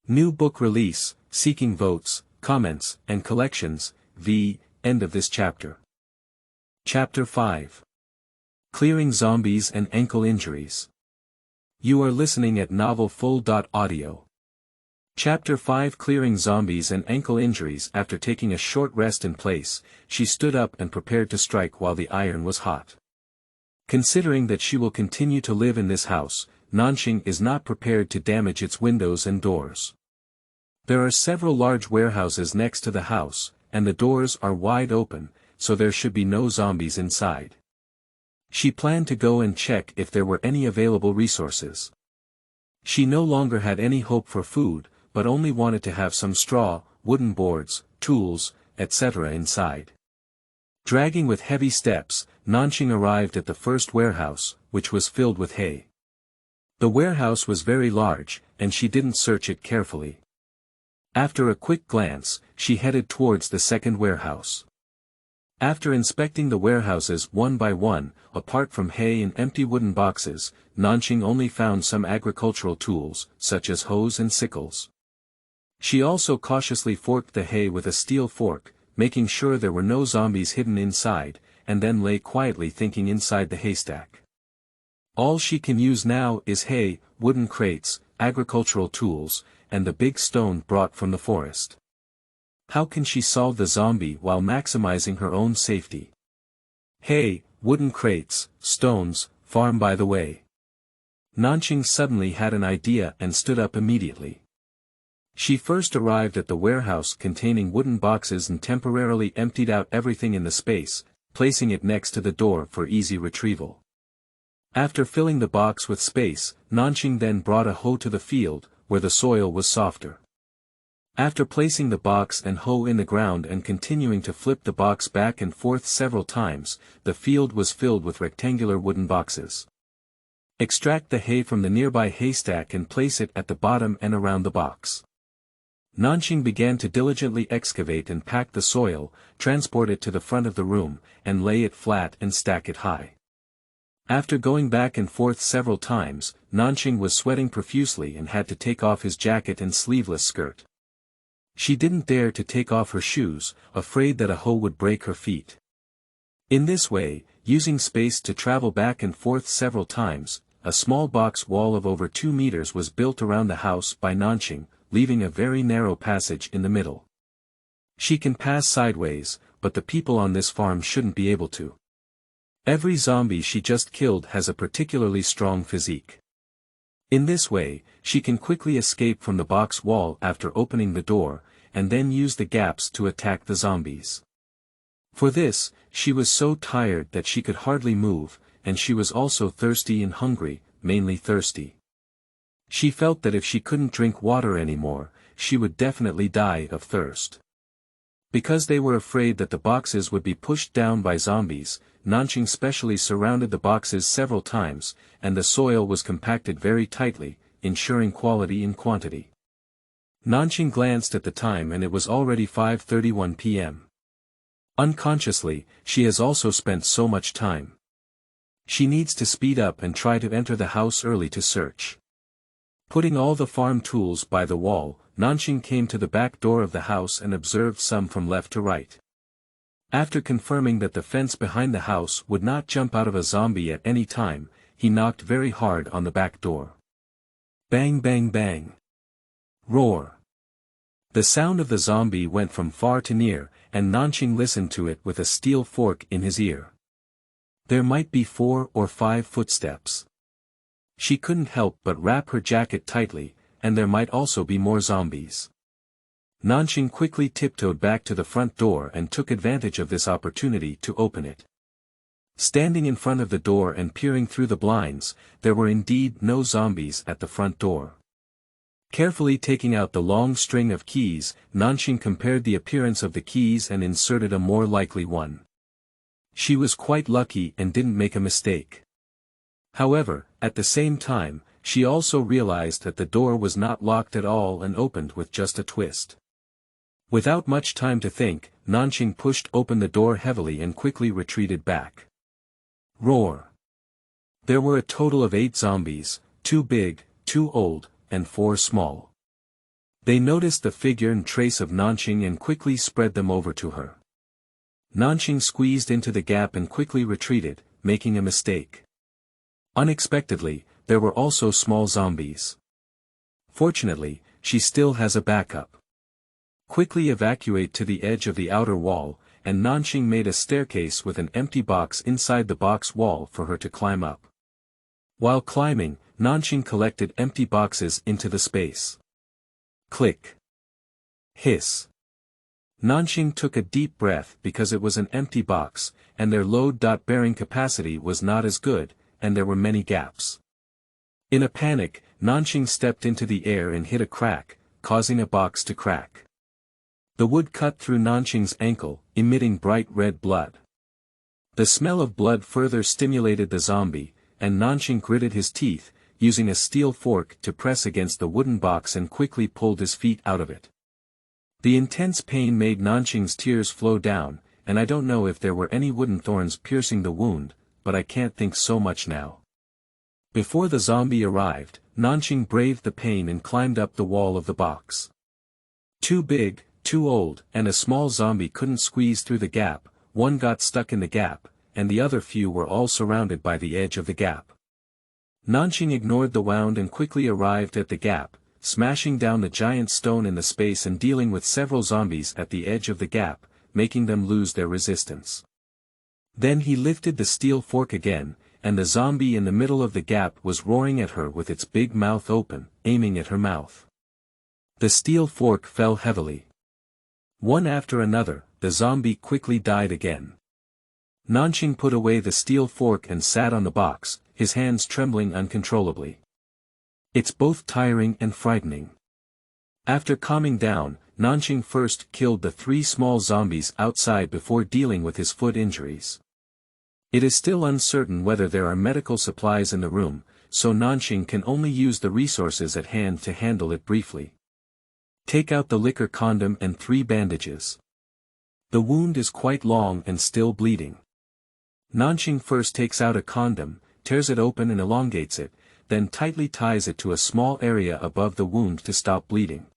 New book release, seeking votes, comments, and collections, the end of this chapter. Chapter 5. Clearing Zombies and Ankle Injuries. You are listening at novelfull.audio. Chapter 5 Clearing zombies and ankle injuries. After taking a short rest in place, she stood up and prepared to strike while the iron was hot. Considering that she will continue to live in this house, Nanxing is not prepared to damage its windows and doors. There are several large warehouses next to the house, and the doors are wide open, so there should be no zombies inside. She planned to go and check if there were any available resources. She no longer had any hope for food, but only wanted to have some straw, wooden boards, tools, etc. inside. Dragging with heavy steps, Nanxing arrived at the first warehouse, which was filled with hay. The warehouse was very large, and she didn't search it carefully. After a quick glance, she headed towards the second warehouse. After inspecting the warehouses one by one, apart from hay and empty wooden boxes, Nanxing only found some agricultural tools, such as hoes and sickles. She also cautiously forked the hay with a steel fork, making sure there were no zombies hidden inside, and then lay quietly thinking inside the haystack. All she can use now is hay, wooden crates, agricultural tools, and the big stone brought from the forest. How can she solve the zombie while maximizing her own safety? Hay, wooden crates, stones, farm by the way. Nanxing suddenly had an idea and stood up immediately. She first arrived at the warehouse containing wooden boxes and temporarily emptied out everything in the space, placing it next to the door for easy retrieval. After filling the box with space, Nanxing then brought a hoe to the field, where the soil was softer. After placing the box and hoe in the ground and continuing to flip the box back and forth several times, the field was filled with rectangular wooden boxes. Extract the hay from the nearby haystack and place it at the bottom and around the box. Nanxing began to diligently excavate and pack the soil, transport it to the front of the room, and lay it flat and stack it high. After going back and forth several times, Nanxing was sweating profusely and had to take off his jacket and sleeveless skirt. She didn't dare to take off her shoes, afraid that a hoe would break her feet. In this way, using space to travel back and forth several times, a small box wall of over 2 meters was built around the house by Nanxing, leaving a very narrow passage in the middle. She can pass sideways, but the people on this farm shouldn't be able to. Every zombie she just killed has a particularly strong physique. In this way, she can quickly escape from the box wall after opening the door, and then use the gaps to attack the zombies. For this, she was so tired that she could hardly move, and she was also thirsty and hungry, mainly thirsty. She felt that if she couldn't drink water anymore, she would definitely die of thirst. Because they were afraid that the boxes would be pushed down by zombies, Nanxing specially surrounded the boxes several times, and the soil was compacted very tightly, ensuring quality and quantity. Nanxing glanced at the time and it was already 5:31 p.m. Unconsciously, she has also spent so much time. She needs to speed up and try to enter the house early to search. Putting all the farm tools by the wall, Nanxing came to the back door of the house and observed some from left to right. After confirming that the fence behind the house would not jump out of a zombie at any time, he knocked very hard on the back door. Bang bang bang. Roar. The sound of the zombie went from far to near, and Nanxing listened to it with a steel fork in his ear. There might be 4 or 5 footsteps. She couldn't help but wrap her jacket tightly, and there might also be more zombies. Nanxing quickly tiptoed back to the front door and took advantage of this opportunity to open it. Standing in front of the door and peering through the blinds, there were indeed no zombies at the front door. Carefully taking out the long string of keys, Nanxing compared the appearance of the keys and inserted a more likely one. She was quite lucky and didn't make a mistake. However, at the same time, she also realized that the door was not locked at all and opened with just a twist. Without much time to think, Nanxing pushed open the door heavily and quickly retreated back. Roar. There were a total of 8 zombies, 2 big, 2 old, and 4 small. They noticed the figure and trace of Nanxing and quickly spread them over to her. Nanxing squeezed into the gap and quickly retreated, making a mistake. Unexpectedly, there were also small zombies. Fortunately, she still has a backup. Quickly evacuate to the edge of the outer wall, and Nanxing made a staircase with an empty box inside the box wall for her to climb up. While climbing, Nanxing collected empty boxes into the space. Click. Hiss. Nanxing took a deep breath because it was an empty box, and their load-bearing capacity was not as good, and there were many gaps. In a panic, Nanxing stepped into the air and hit a crack, causing a box to crack. The wood cut through Nanxing's ankle, emitting bright red blood. The smell of blood further stimulated the zombie, and Nanxing gritted his teeth, using a steel fork to press against the wooden box and quickly pulled his feet out of it. The intense pain made Nanxing's tears flow down, and I don't know if there were any wooden thorns piercing the wound, but I can't think so much now. Before the zombie arrived, Nanxing braved the pain and climbed up the wall of the box. Too big, too old, and a small zombie couldn't squeeze through the gap. One got stuck in the gap, and the other few were all surrounded by the edge of the gap. Nanxing ignored the wound and quickly arrived at the gap, smashing down the giant stone in the space and dealing with several zombies at the edge of the gap, making them lose their resistance. Then he lifted the steel fork again, and the zombie in the middle of the gap was roaring at her with its big mouth open, aiming at her mouth. The steel fork fell heavily. One after another, the zombie quickly died again. Nanxing put away the steel fork and sat on the box, his hands trembling uncontrollably. It's both tiring and frightening. After calming down, Nanxing first killed the 3 small zombies outside before dealing with his foot injuries. It is still uncertain whether there are medical supplies in the room, so Nanxing can only use the resources at hand to handle it briefly. Take out the liquor condom and 3 bandages. The wound is quite long and still bleeding. Nanxing first takes out a condom, tears it open and elongates it, then tightly ties it to a small area above the wound to stop bleeding.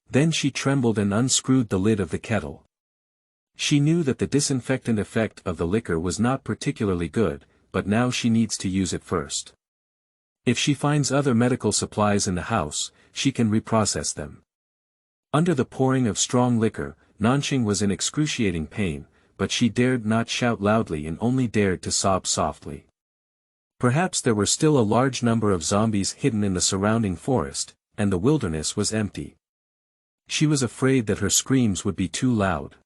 Then she trembled and unscrewed the lid of the kettle. She knew that the disinfectant effect of the liquor was not particularly good, but now she needs to use it first. If she finds other medical supplies in the house, she can reprocess them. Under the pouring of strong liquor, Nanxing was in excruciating pain, but she dared not shout loudly and only dared to sob softly. Perhaps there were still a large number of zombies hidden in the surrounding forest, and the wilderness was empty. She was afraid that her screams would be too loud.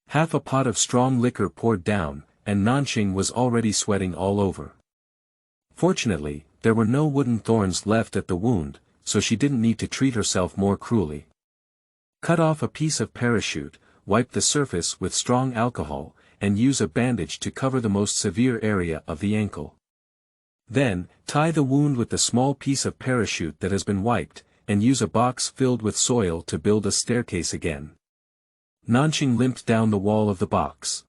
Half a pot of strong liquor poured down, and Nanxing was already sweating all over. Fortunately, there were no wooden thorns left at the wound, so she didn't need to treat herself more cruelly. Cut off a piece of parachute, wipe the surface with strong alcohol, and use a bandage to cover the most severe area of the ankle. Then, tie the wound with the small piece of parachute that has been wiped, and use a box filled with soil to build a staircase again. Nanxing limped down the wall of the box.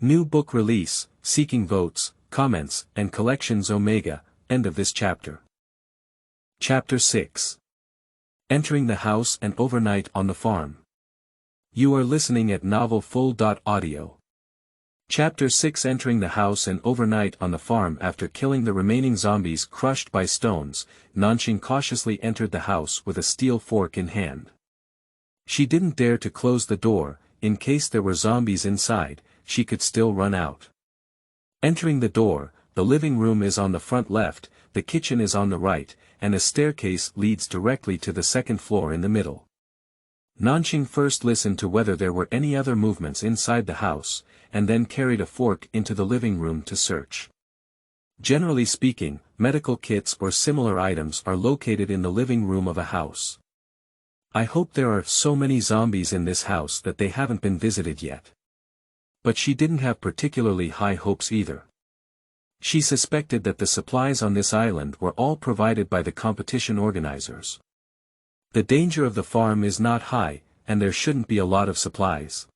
New book release, seeking votes, comments, and collections Omega, end of this chapter. Chapter 6. Entering the house and overnight on the farm. You are listening at novelfull.audio. Chapter 6. Entering the house and overnight on the farm. After killing the remaining zombies crushed by stones, Nanxing cautiously entered the house with a steel fork in hand. She didn't dare to close the door, in case there were zombies inside, she could still run out. Entering the door, the living room is on the front left, the kitchen is on the right, and a staircase leads directly to the second floor in the middle. Nanxing first listened to whether there were any other movements inside the house, and then carried a fork into the living room to search. Generally speaking, medical kits or similar items are located in the living room of a house. I hope there are so many zombies in this house that they haven't been visited yet. But she didn't have particularly high hopes either. She suspected that the supplies on this island were all provided by the competition organizers. The danger of the farm is not high, and there shouldn't be a lot of supplies.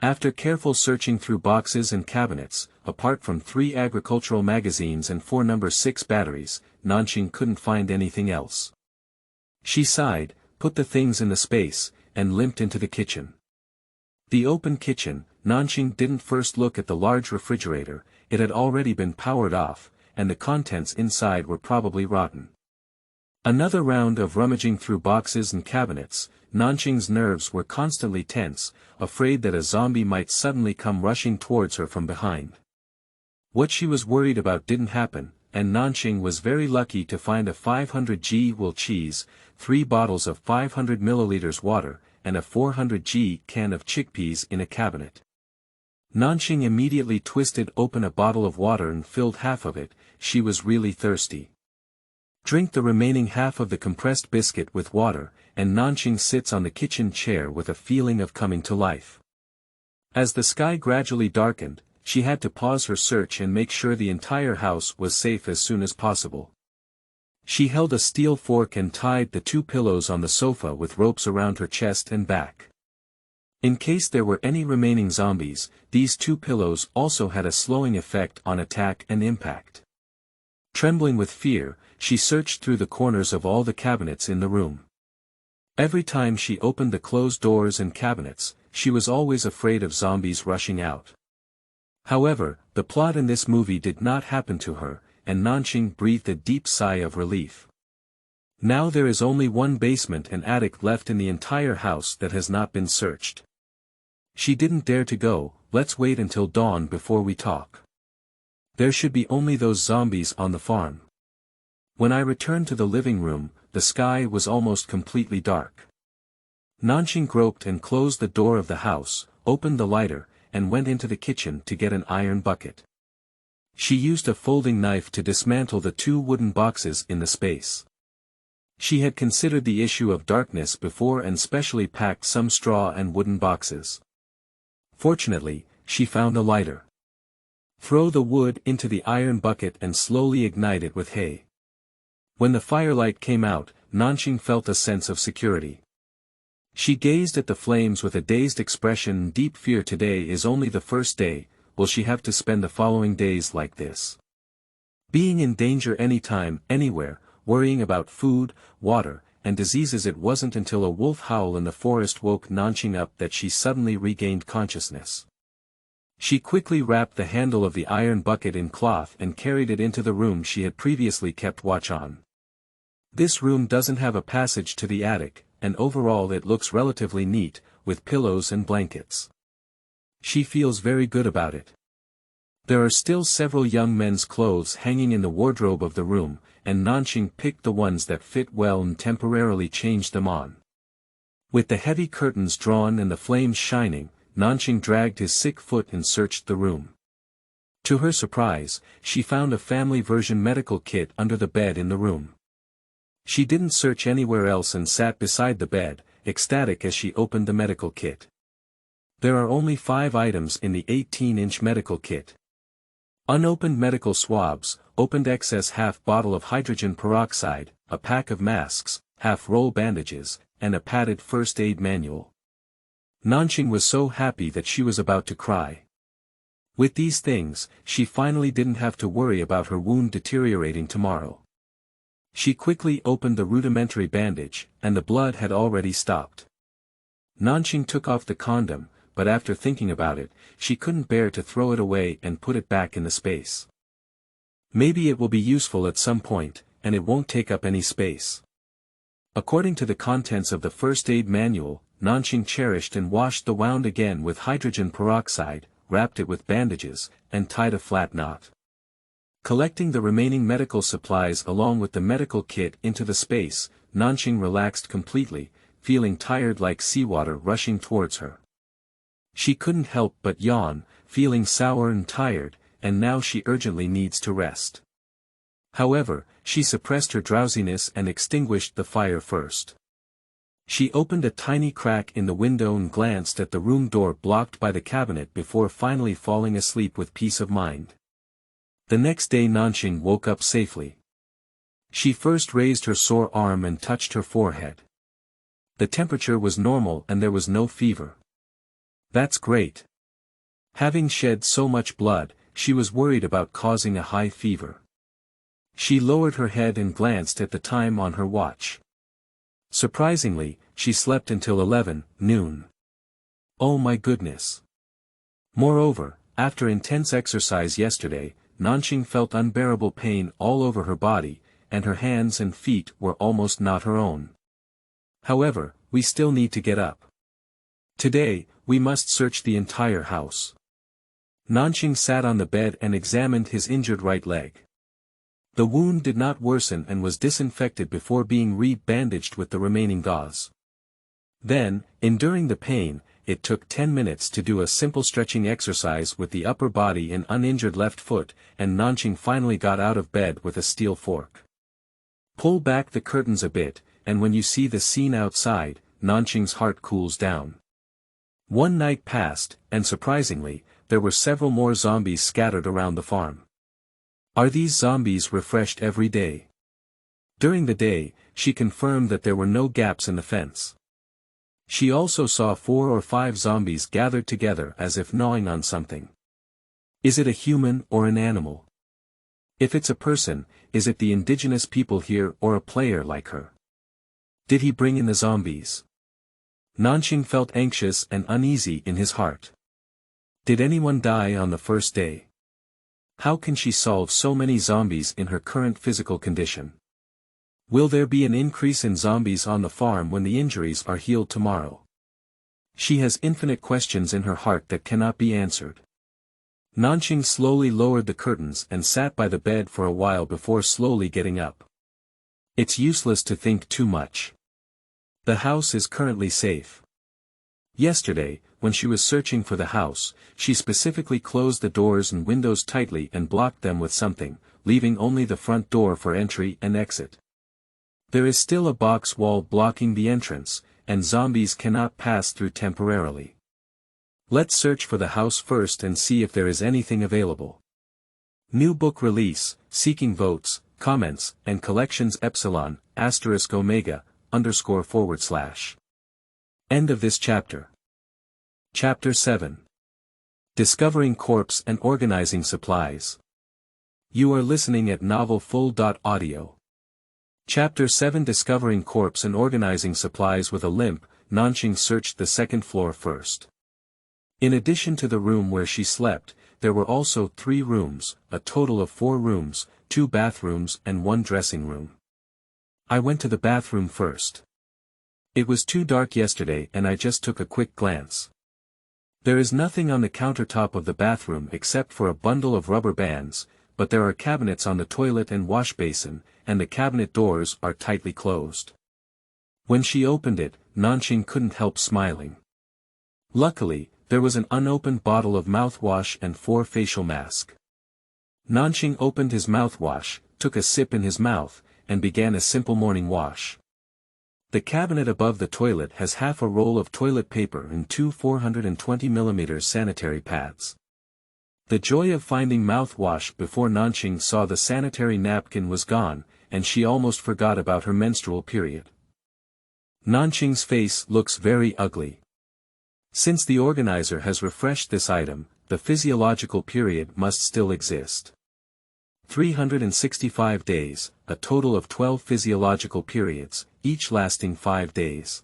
After careful searching through boxes and cabinets, apart from 3 agricultural magazines and 4 No. 6 batteries, Nanxing couldn't find anything else. She sighed, put the things in the space, and limped into the kitchen. The open kitchen, Nanxing didn't first look at the large refrigerator, it had already been powered off, and the contents inside were probably rotten. Another round of rummaging through boxes and cabinets. Nanxing's nerves were constantly tense, afraid that a zombie might suddenly come rushing towards her from behind. What she was worried about didn't happen, and Nanxing was very lucky to find a 500g wool cheese, 3 bottles of 500 milliliters water, and a 400g can of chickpeas in a cabinet. Nanxing immediately twisted open a bottle of water and filled half of it. She was really thirsty. Drink the remaining half of the compressed biscuit with water, and Nanxing sits on the kitchen chair with a feeling of coming to life. As the sky gradually darkened, she had to pause her search and make sure the entire house was safe as soon as possible. She held a steel fork and tied the 2 pillows on the sofa with ropes around her chest and back. In case there were any remaining zombies, these 2 pillows also had a slowing effect on attack and impact. Trembling with fear, she searched through the corners of all the cabinets in the room. Every time she opened the closed doors and cabinets, she was always afraid of zombies rushing out. However, the plot in this movie did not happen to her, and Nanxing breathed a deep sigh of relief. Now there is only one basement and attic left in the entire house that has not been searched. She didn't dare to go. Let's wait until dawn before we talk. There should be only those zombies on the farm. When I returned to the living room, the sky was almost completely dark. Nanxing groped and closed the door of the house, opened the lighter, and went into the kitchen to get an iron bucket. She used a folding knife to dismantle the 2 wooden boxes in the space. She had considered the issue of darkness before and specially packed some straw and wooden boxes. Fortunately, she found a lighter. Throw the wood into the iron bucket and slowly ignite it with hay. When the firelight came out, Nanxing felt a sense of security. She gazed at the flames with a dazed expression and deep fear. Today is only the first day. Will she have to spend the following days like this? Being in danger anytime, anywhere, worrying about food, water, and diseases. It wasn't until a wolf howl in the forest woke Nanxing up that she suddenly regained consciousness. She quickly wrapped the handle of the iron bucket in cloth and carried it into the room she had previously kept watch on. This room doesn't have a passage to the attic, and overall it looks relatively neat, with pillows and blankets. She feels very good about it. There are still several young men's clothes hanging in the wardrobe of the room, and Nanxing picked the ones that fit well and temporarily changed them on. With the heavy curtains drawn and the flames shining, Nanxing dragged his sick foot and searched the room. To her surprise, she found a family version medical kit under the bed in the room. She didn't search anywhere else and sat beside the bed, ecstatic as she opened the medical kit. There are only 5 items in the 18-inch medical kit. Unopened medical swabs, opened excess half bottle of hydrogen peroxide, a pack of masks, half roll bandages, and a padded first aid manual. Nanxing was so happy that she was about to cry. With these things, she finally didn't have to worry about her wound deteriorating tomorrow. She quickly opened the rudimentary bandage, and the blood had already stopped. Nanxing took off the condom, but after thinking about it, she couldn't bear to throw it away and put it back in the space. Maybe it will be useful at some point, and it won't take up any space. According to the contents of the first aid manual, Nanxing cherished and washed the wound again with hydrogen peroxide, wrapped it with bandages, and tied a flat knot. Collecting the remaining medical supplies along with the medical kit into the space, Nanxing relaxed completely, feeling tired like seawater rushing towards her. She couldn't help but yawn, feeling sour and tired, and now she urgently needs to rest. However, she suppressed her drowsiness and extinguished the fire first. She opened a tiny crack in the window and glanced at the room door blocked by the cabinet before finally falling asleep with peace of mind. The next day Nanxing woke up safely. She first raised her sore arm and touched her forehead. The temperature was normal and there was no fever. That's great. Having shed so much blood, she was worried about causing a high fever. She lowered her head and glanced at the time on her watch. Surprisingly, she slept until 11 noon. Oh my goodness. Moreover, after intense exercise yesterday, Nanxing felt unbearable pain all over her body, and her hands and feet were almost not her own. However, we still need to get up. Today, we must search the entire house. Nanxing sat on the bed and examined his injured right leg. The wound did not worsen and was disinfected before being re-bandaged with the remaining gauze. Then, enduring the pain, it took 10 minutes to do a simple stretching exercise with the upper body and uninjured left foot, and Nanxing finally got out of bed with a steel fork. Pull back the curtains a bit, and when you see the scene outside, Nanxing's heart cools down. One night passed, and surprisingly, there were several more zombies scattered around the farm. Are these zombies refreshed every day? During the day, she confirmed that there were no gaps in the fence. She also saw 4 or 5 zombies gathered together as if gnawing on something. Is it a human or an animal? If it's a person, is it the indigenous people here or a player like her? Did he bring in the zombies? Nanxing felt anxious and uneasy in his heart. Did anyone die on the first day? How can she solve so many zombies in her current physical condition? Will there be an increase in zombies on the farm when the injuries are healed tomorrow? She has infinite questions in her heart that cannot be answered. Nanxing slowly lowered the curtains and sat by the bed for a while before slowly getting up. It's useless to think too much. The house is currently safe. Yesterday, when she was searching for the house, she specifically closed the doors and windows tightly and blocked them with something, leaving only the front door for entry and exit. There is still a box wall blocking the entrance, and zombies cannot pass through temporarily. Let's search for the house first and see if there is anything available. New book release, seeking votes, comments, and collections epsilon, asterisk omega, _/. End of this chapter. Chapter 7. Discovering corpse and organizing supplies. You are listening at novelfull.audio. Chapter 7. Discovering corpse and organizing supplies. With a limp, Nanxing searched the second floor first. In addition to the room where she slept, there were also 3 rooms, a total of 4 rooms, 2 bathrooms and 1 dressing room. I went to the bathroom first. It was too dark yesterday and I just took a quick glance. There is nothing on the countertop of the bathroom except for a bundle of rubber bands, but there are cabinets on the toilet and wash basin, and the cabinet doors are tightly closed. When she opened it, Nanxing couldn't help smiling. Luckily, there was an unopened bottle of mouthwash and 4 facial masks. Nanxing opened his mouthwash, took a sip in his mouth, and began a simple morning wash. The cabinet above the toilet has half a roll of toilet paper and 2 420mm sanitary pads. The joy of finding mouthwash before Nanxing saw the sanitary napkin was gone, and she almost forgot about her menstrual period. Nanxing's face looks very ugly. Since the organizer has refreshed this item, the physiological period must still exist. 365 days, a total of 12 physiological periods, each lasting 5 days.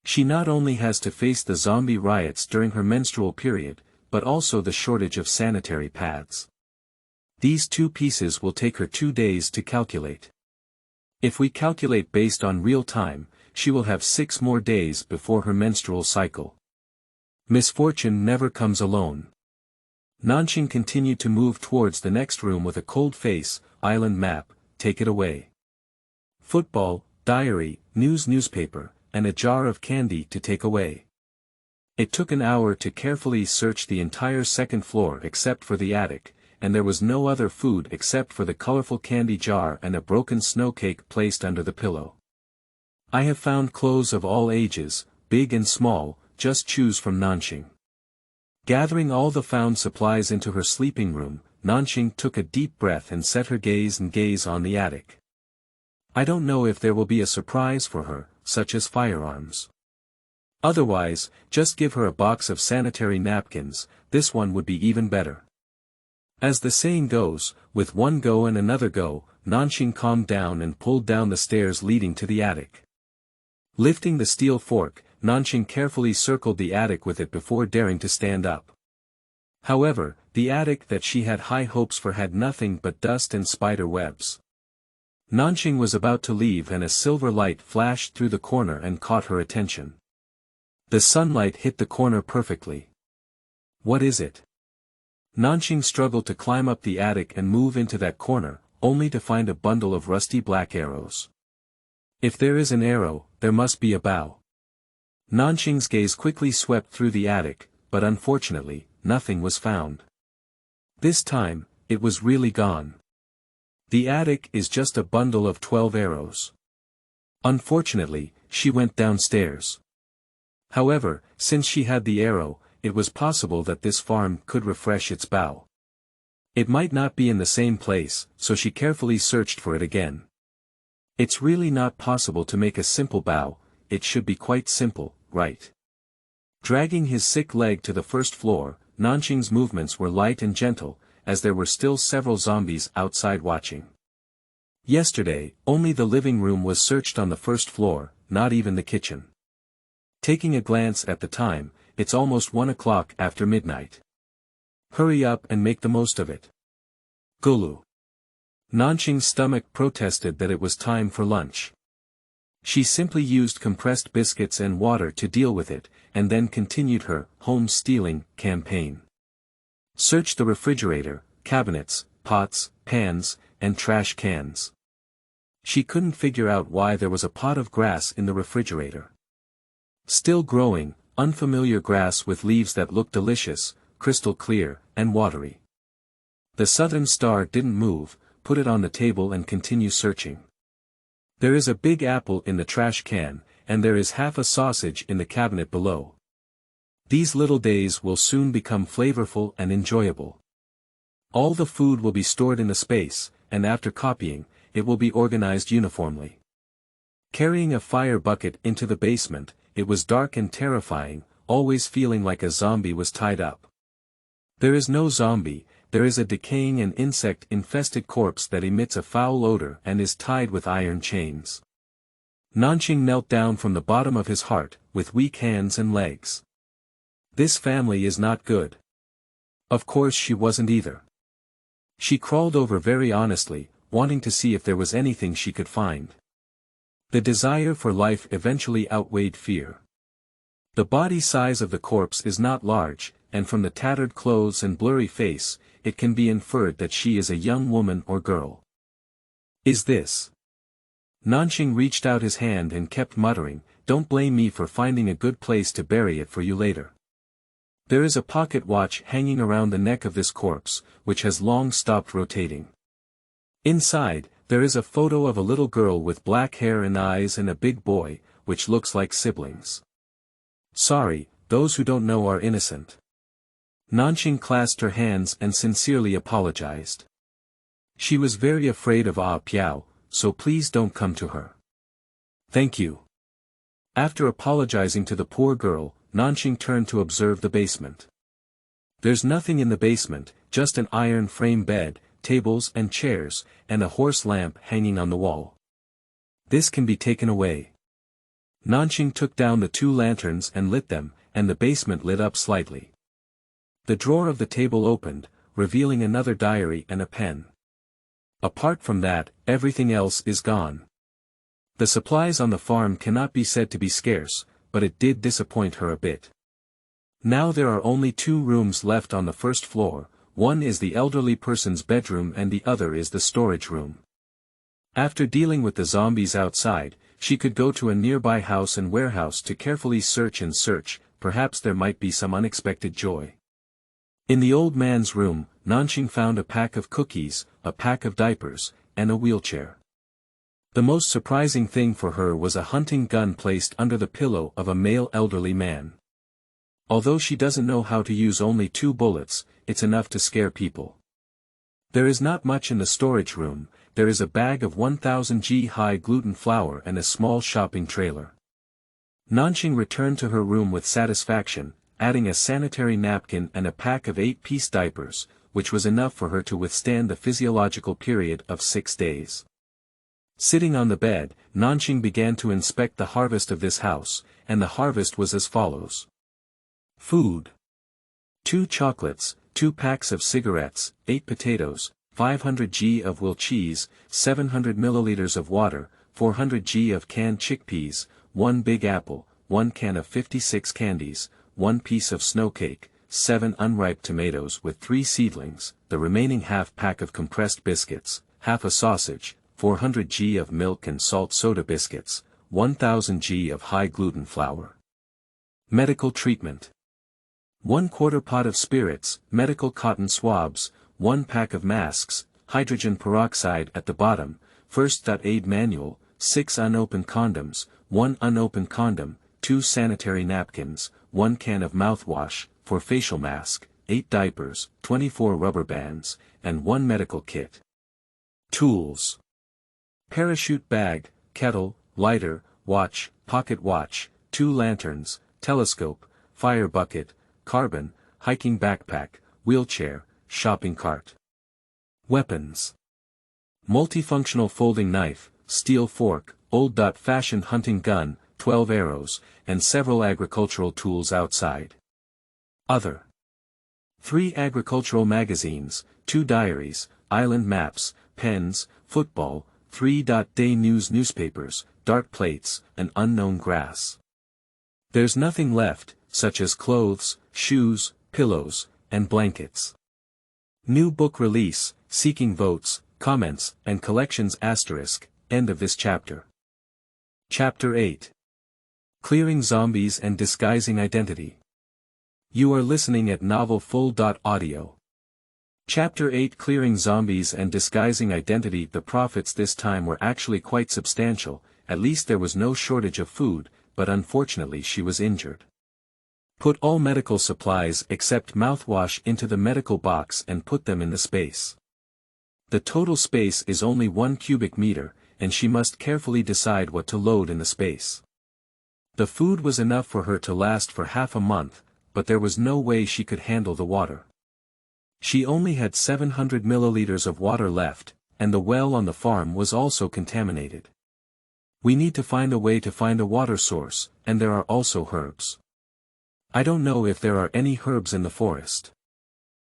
She not only has to face the zombie riots during her menstrual period, but also the shortage of sanitary pads. These 2 pieces will take her 2 days to calculate. If we calculate based on real time, she will have 6 more days before her menstrual cycle. Misfortune never comes alone. Nanxing continued to move towards the next room with a cold face. Island map, take it away. Football, diary, newspaper, and a jar of candy to take away. It took an hour to carefully search the entire second floor except for the attic, and there was no other food except for the colorful candy jar and a broken snow cake placed under the pillow. I have found clothes of all ages, big and small, just choose from Nanxing. Gathering all the found supplies into her sleeping room, Nanxing took a deep breath and set her gaze on the attic. I don't know if there will be a surprise for her, such as firearms. Otherwise, just give her a box of sanitary napkins, this one would be even better. As the saying goes, with one go and another go, Nanxing calmed down and pulled down the stairs leading to the attic. Lifting the steel fork, Nanxing carefully circled the attic with it before daring to stand up. However, the attic that she had high hopes for had nothing but dust and spider webs. Nanxing was about to leave and a silver light flashed through the corner and caught her attention. The sunlight hit the corner perfectly. What is it? Nanxing struggled to climb up the attic and move into that corner, only to find a bundle of rusty black arrows. If there is an arrow, there must be a bow. Nanxing's gaze quickly swept through the attic, but unfortunately, nothing was found. This time, it was really gone. The attic is just a bundle of 12 arrows. Unfortunately, she went downstairs. However, since she had the arrow, it was possible that this farm could refresh its bow. It might not be in the same place, so she carefully searched for it again. It's really not possible to make a simple bow, it should be quite simple, right? Dragging his sick leg to the first floor, Nanxing's movements were light and gentle, as there were still several zombies outside watching. Yesterday, only the living room was searched on the first floor, not even the kitchen. Taking a glance at the time, it's almost 1 o'clock after midnight. Hurry up and make the most of it. Gulu. Nanxing's stomach protested that it was time for lunch. She simply used compressed biscuits and water to deal with it, and then continued her home-stealing campaign. Search the refrigerator, cabinets, pots, pans, and trash cans. She couldn't figure out why there was a pot of grass in the refrigerator. Still growing, unfamiliar grass with leaves that looked delicious, crystal clear, and watery. The southern star didn't move, put it on the table and continue searching. There is a big apple in the trash can, and there is half a sausage in the cabinet below. These little days will soon become flavorful and enjoyable. All the food will be stored in a space, and after copying, it will be organized uniformly. Carrying a fire bucket into the basement, it was dark and terrifying, always feeling like a zombie was tied up. There is no zombie, there is a decaying and insect-infested corpse that emits a foul odor and is tied with iron chains. Nanxing knelt down from the bottom of his heart, with weak hands and legs. This family is not good. Of course she wasn't either. She crawled over very honestly, wanting to see if there was anything she could find. The desire for life eventually outweighed fear. The body size of the corpse is not large, and from the tattered clothes and blurry face, it can be inferred that she is a young woman or girl. Is this? Nanxing reached out his hand and kept muttering, "Don't blame me for finding a good place to bury it for you later." There is a pocket watch hanging around the neck of this corpse, which has long stopped rotating. Inside, there is a photo of a little girl with black hair and eyes and a big boy, which looks like siblings. Sorry, those who don't know are innocent. Nanxing clasped her hands and sincerely apologized. She was very afraid of Ah Piao, so please don't come to her. Thank you. After apologizing to the poor girl, Nanxing turned to observe the basement. There's nothing in the basement, just an iron frame bed, tables and chairs, and a horse lamp hanging on the wall. This can be taken away. Nanxing took down the 2 lanterns and lit them, and the basement lit up slightly. The drawer of the table opened, revealing another diary and a pen. Apart from that, everything else is gone. The supplies on the farm cannot be said to be scarce, but it did disappoint her a bit. Now there are only 2 rooms left on the first floor, one is the elderly person's bedroom and the other is the storage room. After dealing with the zombies outside, she could go to a nearby house and warehouse to carefully search, perhaps there might be some unexpected joy. In the old man's room, Nanxing found a pack of cookies, a pack of diapers, and a wheelchair. The most surprising thing for her was a hunting gun placed under the pillow of a male elderly man. Although she doesn't know how to use only 2 bullets, it's enough to scare people. There is not much in the storage room, there is a bag of 1000 g high gluten flour and a small shopping trailer. Nanxing returned to her room with satisfaction, adding a sanitary napkin and a pack of 8-piece diapers, which was enough for her to withstand the physiological period of 6 days. Sitting on the bed, Nanxing began to inspect the harvest of this house, and the harvest was as follows. Food. 2 chocolates, 2 packs of cigarettes, 8 potatoes, 500 g of Will cheese, 700 milliliters of water, 400 g of canned chickpeas, 1 big apple, 1 can of 56 candies, 1 piece of snow cake, 7 unripe tomatoes with 3 seedlings, the remaining half pack of compressed biscuits, half a sausage, 400 g of milk and salt soda biscuits, 1000 g of high gluten flour. Medical treatment. 1/4 pot of spirits, medical cotton swabs, 1 pack of masks, hydrogen peroxide at the bottom, first aid manual, 6 unopened condoms, 1 unopened condom, 2 sanitary napkins, 1 can of mouthwash, for facial mask, 8 diapers, 24 rubber bands, and 1 medical kit. Tools. Parachute bag, kettle, lighter, watch, pocket watch, 2 lanterns, telescope, fire bucket, carbon, hiking backpack, wheelchair, shopping cart. Weapons. Multifunctional folding knife, steel fork, old-fashioned hunting gun, 12 arrows, and several agricultural tools outside. Other. 3 agricultural magazines, 2 diaries, island maps, pens, football, 3-day news newspapers, dart plates, and unknown grass. There's nothing left, such as clothes, shoes, pillows, and blankets. New book release, seeking votes, comments, and collections *, end of this chapter. Chapter 8. Clearing zombies and disguising identity. You are listening at novelfull.audio. Chapter 8 Clearing zombies and disguising identity. The profits this time were actually quite substantial, at least there was no shortage of food, but unfortunately she was injured. Put all medical supplies except mouthwash into the medical box and put them in the space. The total space is only 1 cubic meter, and she must carefully decide what to load in the space. The food was enough for her to last for half a month, but there was no way she could handle the water. She only had 700 milliliters of water left, and the well on the farm was also contaminated. We need to find a way to find a water source, and there are also herbs. I don't know if there are any herbs in the forest.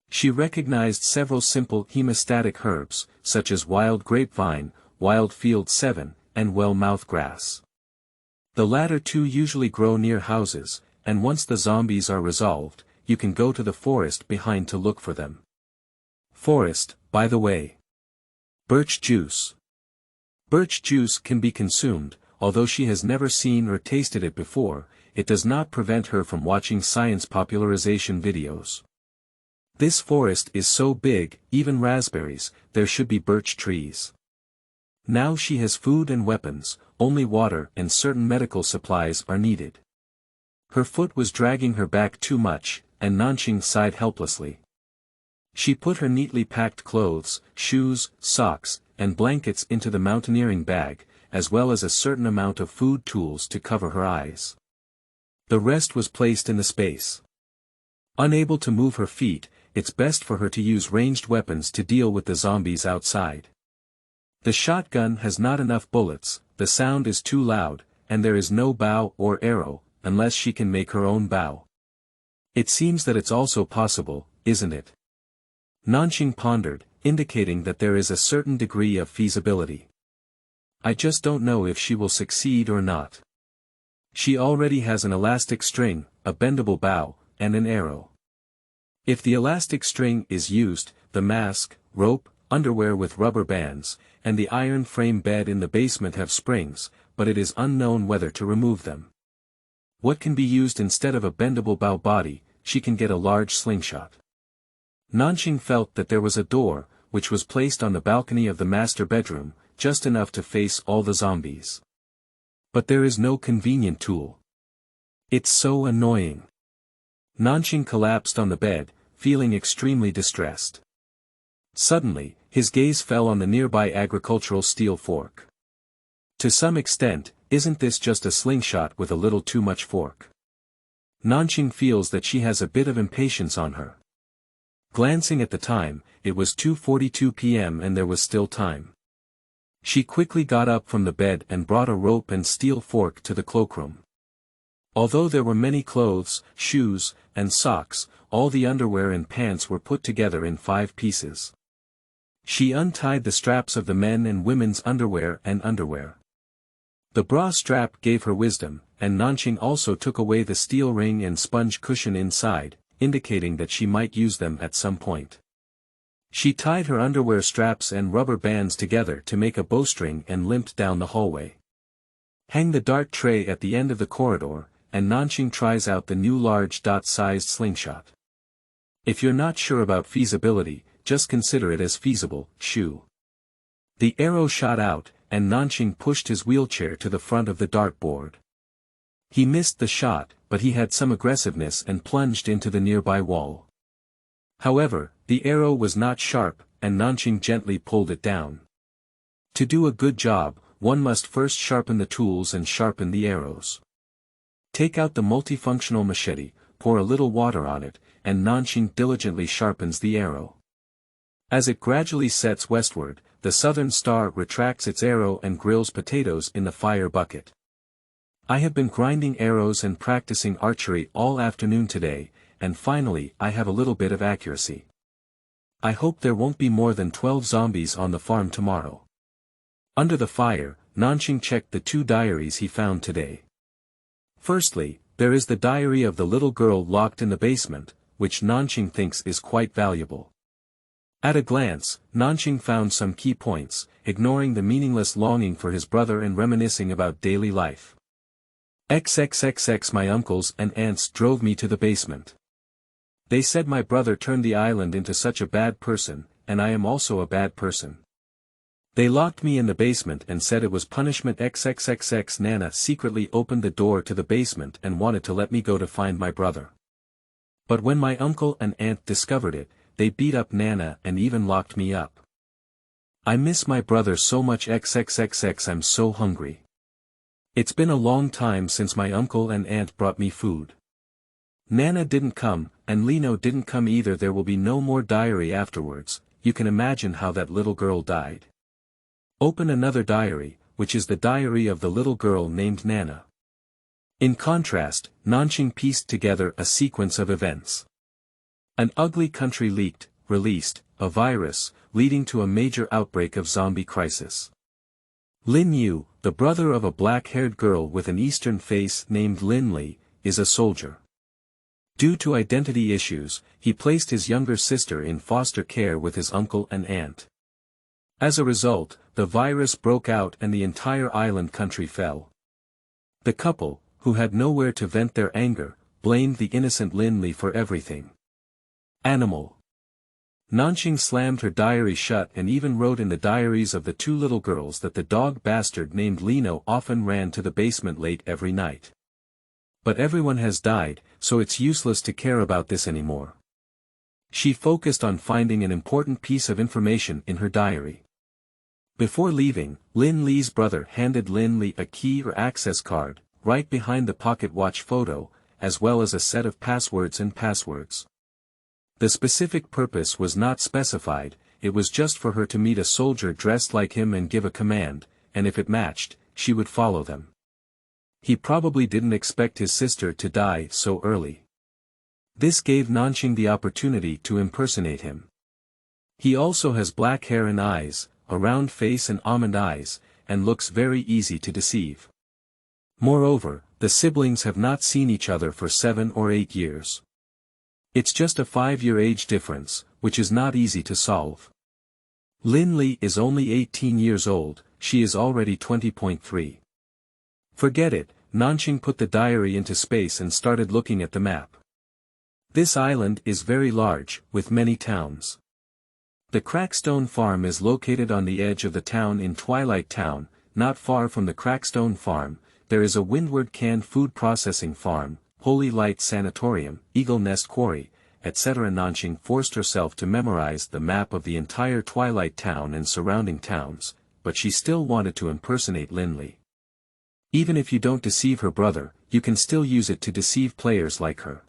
She recognized several simple hemostatic herbs, such as wild grapevine, wild field 7, and well-mouth grass. The latter two usually grow near houses, and once the zombies are resolved, you can go to the forest behind to look for them. Forest, by the way. Birch juice. Birch juice can be consumed, although she has never seen or tasted it before. It does not prevent her from watching science popularization videos. This forest is so big, even raspberries, there should be birch trees. Now she has food and weapons, only water and certain medical supplies are needed. Her foot was dragging her back too much, and Nanxing sighed helplessly. She put her neatly packed clothes, shoes, socks, and blankets into the mountaineering bag, as well as a certain amount of food tools to cover her eyes. The rest was placed in the space. Unable to move her feet, it's best for her to use ranged weapons to deal with the zombies outside. The shotgun has not enough bullets, the sound is too loud, and there is no bow or arrow, unless she can make her own bow. It seems that it's also possible, isn't it? Nanxing pondered, indicating that there is a certain degree of feasibility. I just don't know if she will succeed or not. She already has an elastic string, a bendable bow, and an arrow. If the elastic string is used, the mask, rope, underwear with rubber bands, and the iron frame bed in the basement have springs, but it is unknown whether to remove them. What can be used instead of a bendable bow body? She can get a large slingshot. Nanxing felt that there was a door, which was placed on the balcony of the master bedroom, just enough to face all the zombies. But there is no convenient tool. It's so annoying. Nanxing collapsed on the bed, feeling extremely distressed. Suddenly, his gaze fell on the nearby agricultural steel fork. To some extent, isn't this just a slingshot with a little too much fork? Nanxing feels that she has a bit of impatience on her. Glancing at the time, it was 2:42 p.m. and there was still time. She quickly got up from the bed and brought a rope and steel fork to the cloakroom. Although there were many clothes, shoes, and socks, all the underwear and pants were put together in 5 pieces. She untied the straps of the men and women's underwear and underwear. The bra strap gave her wisdom, and Nanxing also took away the steel ring and sponge cushion inside, indicating that she might use them at some point. She tied her underwear straps and rubber bands together to make a bowstring and limped down the hallway. Hang the dart tray at the end of the corridor, and Nanxing tries out the new large dot-sized slingshot. If you're not sure about feasibility, just consider it as feasible, shoo. The arrow shot out, and Nanxing pushed his wheelchair to the front of the dartboard. He missed the shot, but he had some aggressiveness and plunged into the nearby wall. However, the arrow was not sharp, and Nanxing gently pulled it down. To do a good job, one must first sharpen the tools and sharpen the arrows. Take out the multifunctional machete, pour a little water on it, and Nanxing diligently sharpens the arrow. As it gradually sets westward, the Southern Star retracts its arrow and grills potatoes in the fire bucket. I have been grinding arrows and practicing archery all afternoon today, and finally I have a little bit of accuracy. I hope there won't be more than 12 zombies on the farm tomorrow. Under the fire, Nanxing checked the 2 diaries he found today. Firstly, there is the diary of the little girl locked in the basement, which Nanxing thinks is quite valuable. At a glance, Nanxing found some key points, ignoring the meaningless longing for his brother and reminiscing about daily life. XXXX My uncles and aunts drove me to the basement. They said my brother turned the island into such a bad person, and I am also a bad person. They locked me in the basement and said it was punishment. XXXX Nana secretly opened the door to the basement and wanted to let me go to find my brother. But when my uncle and aunt discovered it, they beat up Nana and even locked me up. I miss my brother so much. XXXX I'm so hungry. It's been a long time since my uncle and aunt brought me food. Nana didn't come, and Lino didn't come either. There will be no more diary afterwards. You can imagine how that little girl died. Open another diary, which is the diary of the little girl named Nana. In contrast, Nanxing pieced together a sequence of events. An ugly country released a virus, leading to a major outbreak of zombie crisis. Lin Yu, the brother of a black-haired girl with an Eastern face named Lin Li, is a soldier. Due to identity issues, he placed his younger sister in foster care with his uncle and aunt. As a result, the virus broke out and the entire island country fell. The couple, who had nowhere to vent their anger, blamed the innocent Lin Li for everything. Animal. Nanxing slammed her diary shut and even wrote in the diaries of the 2 little girls that the dog bastard named Lino often ran to the basement late every night. But everyone has died, so it's useless to care about this anymore. She focused on finding an important piece of information in her diary. Before leaving, Lin Li's brother handed Lin Li a key or access card, right behind the pocket watch photo, as well as a set of passwords and passwords. The specific purpose was not specified, it was just for her to meet a soldier dressed like him and give a command, and if it matched, she would follow them. He probably didn't expect his sister to die so early. This gave Nanxing the opportunity to impersonate him. He also has black hair and eyes, a round face and almond eyes, and looks very easy to deceive. Moreover, the siblings have not seen each other for 7 or 8 years. It's just a 5-year age difference, which is not easy to solve. Lin Li is only 18 years old, she is already 20.3. Forget it, Nanxing put the diary into space and started looking at the map. This island is very large, with many towns. The Crackstone Farm is located on the edge of the town in Twilight Town. Not far from the Crackstone Farm, there is a Windward Canned Food Processing Farm, Holy Light Sanatorium, Eagle Nest Quarry, etc. Nanxing forced herself to memorize the map of the entire Twilight Town and surrounding towns, but she still wanted to impersonate Lin Li. Even if you don't deceive her brother, you can still use it to deceive players like her.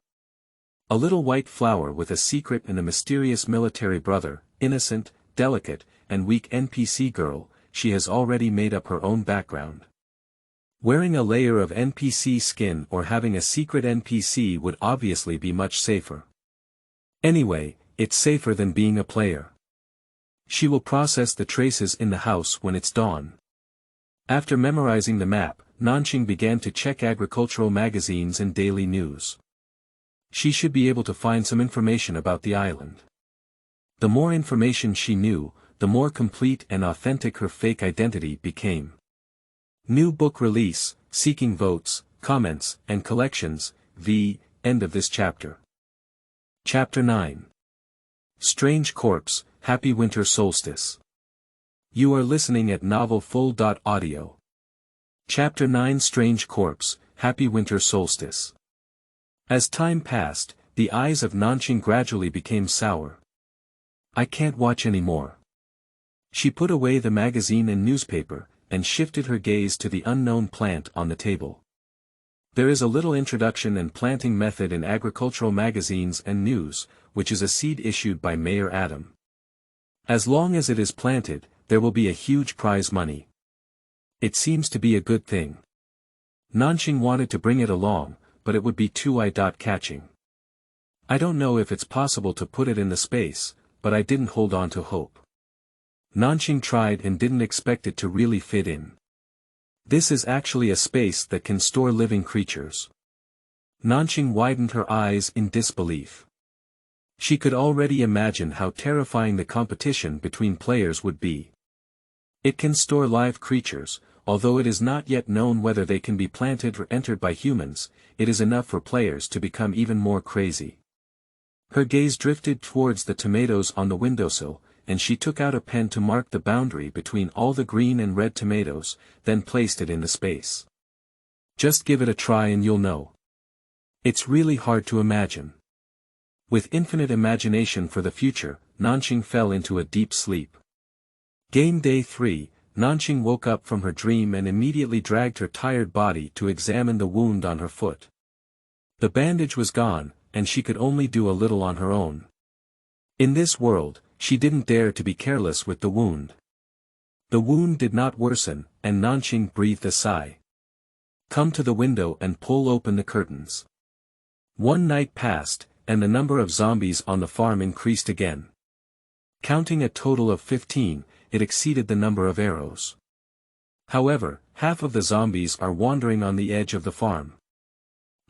A little white flower with a secret and a mysterious military brother, innocent, delicate, and weak NPC girl, she has already made up her own background. Wearing a layer of NPC skin or having a secret NPC would obviously be much safer. Anyway, it's safer than being a player. She will process the traces in the house when it's dawn. After memorizing the map, Nanxing began to check agricultural magazines and daily news. She should be able to find some information about the island. The more information she knew, the more complete and authentic her fake identity became. New book release, seeking votes, comments, and collections, the end of this chapter. Chapter 9. Strange Corpse, Happy Winter Solstice. You are listening at novelfull.audio. Chapter 9 Strange Corpse, Happy Winter Solstice. As time passed, the eyes of Nanxing gradually became sour. I can't watch anymore. She put away the magazine and newspaper, and shifted her gaze to the unknown plant on the table. There is a little introduction and planting method in agricultural magazines and news, which is a seed issued by Mayor Adam. As long as it is planted, there will be a huge prize money. It seems to be a good thing. Nanxing wanted to bring it along, but it would be too eye-catching. I don't know if it's possible to put it in the space, but I didn't hold on to hope. Nanxing tried and didn't expect it to really fit in. This is actually a space that can store living creatures. Nanxing widened her eyes in disbelief. She could already imagine how terrifying the competition between players would be. It can store live creatures, although it is not yet known whether they can be planted or entered by humans. It is enough for players to become even more crazy. Her gaze drifted towards the tomatoes on the windowsill, and she took out a pen to mark the boundary between all the green and red tomatoes, then placed it in the space. Just give it a try and you'll know. It's really hard to imagine. With infinite imagination for the future, Nanxing fell into a deep sleep. Game Day 3, Nanxing woke up from her dream and immediately dragged her tired body to examine the wound on her foot. The bandage was gone, and she could only do a little on her own. In this world, she didn't dare to be careless with the wound. The wound did not worsen, and Nanxing breathed a sigh. Come to the window and pull open the curtains. One night passed, and the number of zombies on the farm increased again. Counting a total of 15, it exceeded the number of arrows. However, half of the zombies are wandering on the edge of the farm.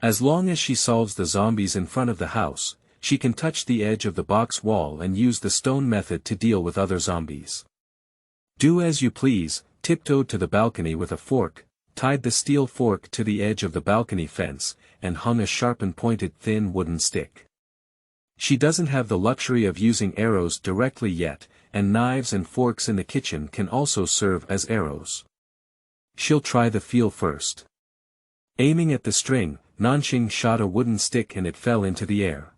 As long as she solves the zombies in front of the house, she can touch the edge of the box wall and use the stone method to deal with other zombies. Do as you please, tiptoed to the balcony with a fork, tied the steel fork to the edge of the balcony fence, and hung a sharpened pointed thin wooden stick. She doesn't have the luxury of using arrows directly yet, and knives and forks in the kitchen can also serve as arrows. She'll try the feel first. Aiming at the string, Nanxing shot a wooden stick and it fell into the air.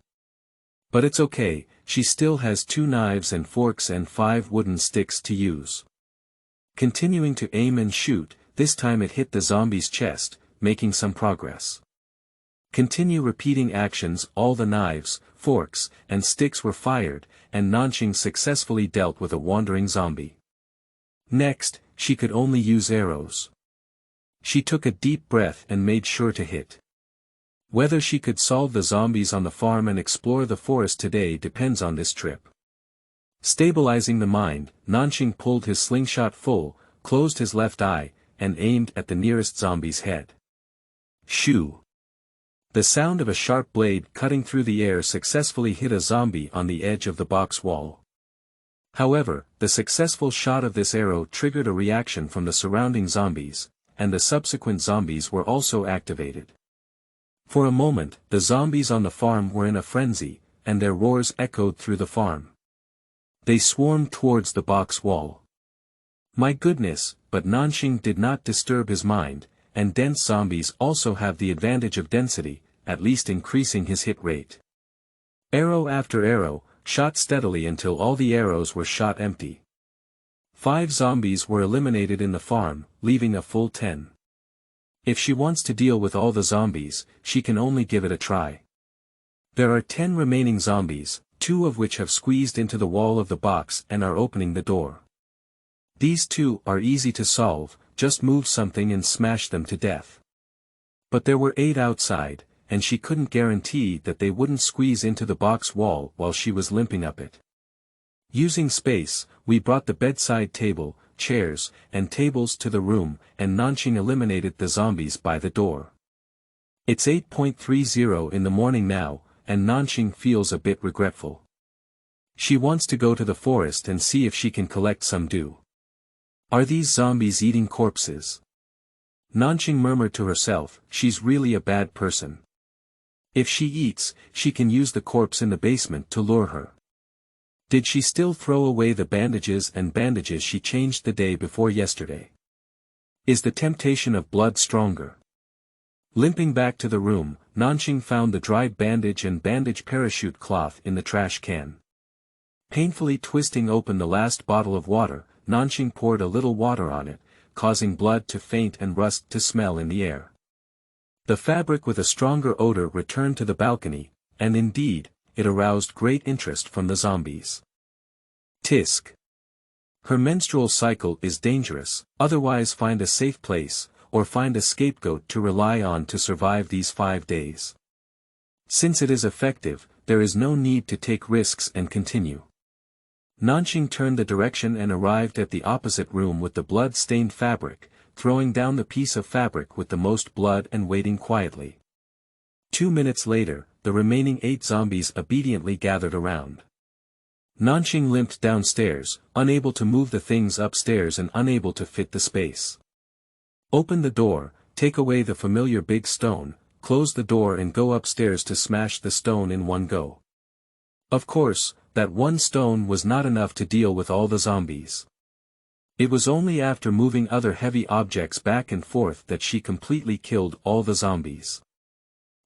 But it's okay, she still has 2 knives and forks and 5 wooden sticks to use. Continuing to aim and shoot, this time it hit the zombie's chest, making some progress. Continue repeating actions. All the knives, forks, and sticks were fired, and Nanxing successfully dealt with a wandering zombie. Next, she could only use arrows. She took a deep breath and made sure to hit. Whether she could solve the zombies on the farm and explore the forest today depends on this trip. Stabilizing the mind, Nanxing pulled his slingshot full, closed his left eye, and aimed at the nearest zombie's head. Shoo! The sound of a sharp blade cutting through the air successfully hit a zombie on the edge of the box wall. However, the successful shot of this arrow triggered a reaction from the surrounding zombies, and the subsequent zombies were also activated. For a moment, the zombies on the farm were in a frenzy, and their roars echoed through the farm. They swarmed towards the box wall. My goodness, but Nanxing did not disturb his mind, and dense zombies also have the advantage of density, at least increasing his hit rate. Arrow after arrow, shot steadily until all the arrows were shot empty. 5 zombies were eliminated in the farm, leaving a full 10. If she wants to deal with all the zombies, she can only give it a try. There are 10 remaining zombies, 2 of which have squeezed into the wall of the box and are opening the door. These 2 are easy to solve, just move something and smash them to death. But there were 8 outside, and she couldn't guarantee that they wouldn't squeeze into the box wall while she was limping up it. Using space, we brought the bedside table, chairs, and tables to the room, and Nanxing eliminated the zombies by the door. It's 8:30 in the morning now, and Nanxing feels a bit regretful. She wants to go to the forest and see if she can collect some dew. Are these zombies eating corpses? Nanxing murmured to herself, she's really a bad person. If she eats, she can use the corpse in the basement to lure her. Did she still throw away the bandages she changed the day before yesterday? Is the temptation of blood stronger? Limping back to the room, Nanxing found the dried bandage and bandage parachute cloth in the trash can. Painfully twisting open the last bottle of water, Nanxing poured a little water on it, causing blood to faint and rust to smell in the air. The fabric with a stronger odor returned to the balcony, and indeed, it aroused great interest from the zombies. Tisk. Her menstrual cycle is dangerous, otherwise find a safe place, or find a scapegoat to rely on to survive these 5 days. Since it is effective, there is no need to take risks and continue. Nanxing turned the direction and arrived at the opposite room with the blood-stained fabric, throwing down the piece of fabric with the most blood and waiting quietly. 2 minutes later, the remaining 8 zombies obediently gathered around. Nanxing limped downstairs, unable to move the things upstairs and unable to fit the space. Open the door, take away the familiar big stone, close the door and go upstairs to smash the stone in one go. Of course, that one stone was not enough to deal with all the zombies. It was only after moving other heavy objects back and forth that she completely killed all the zombies.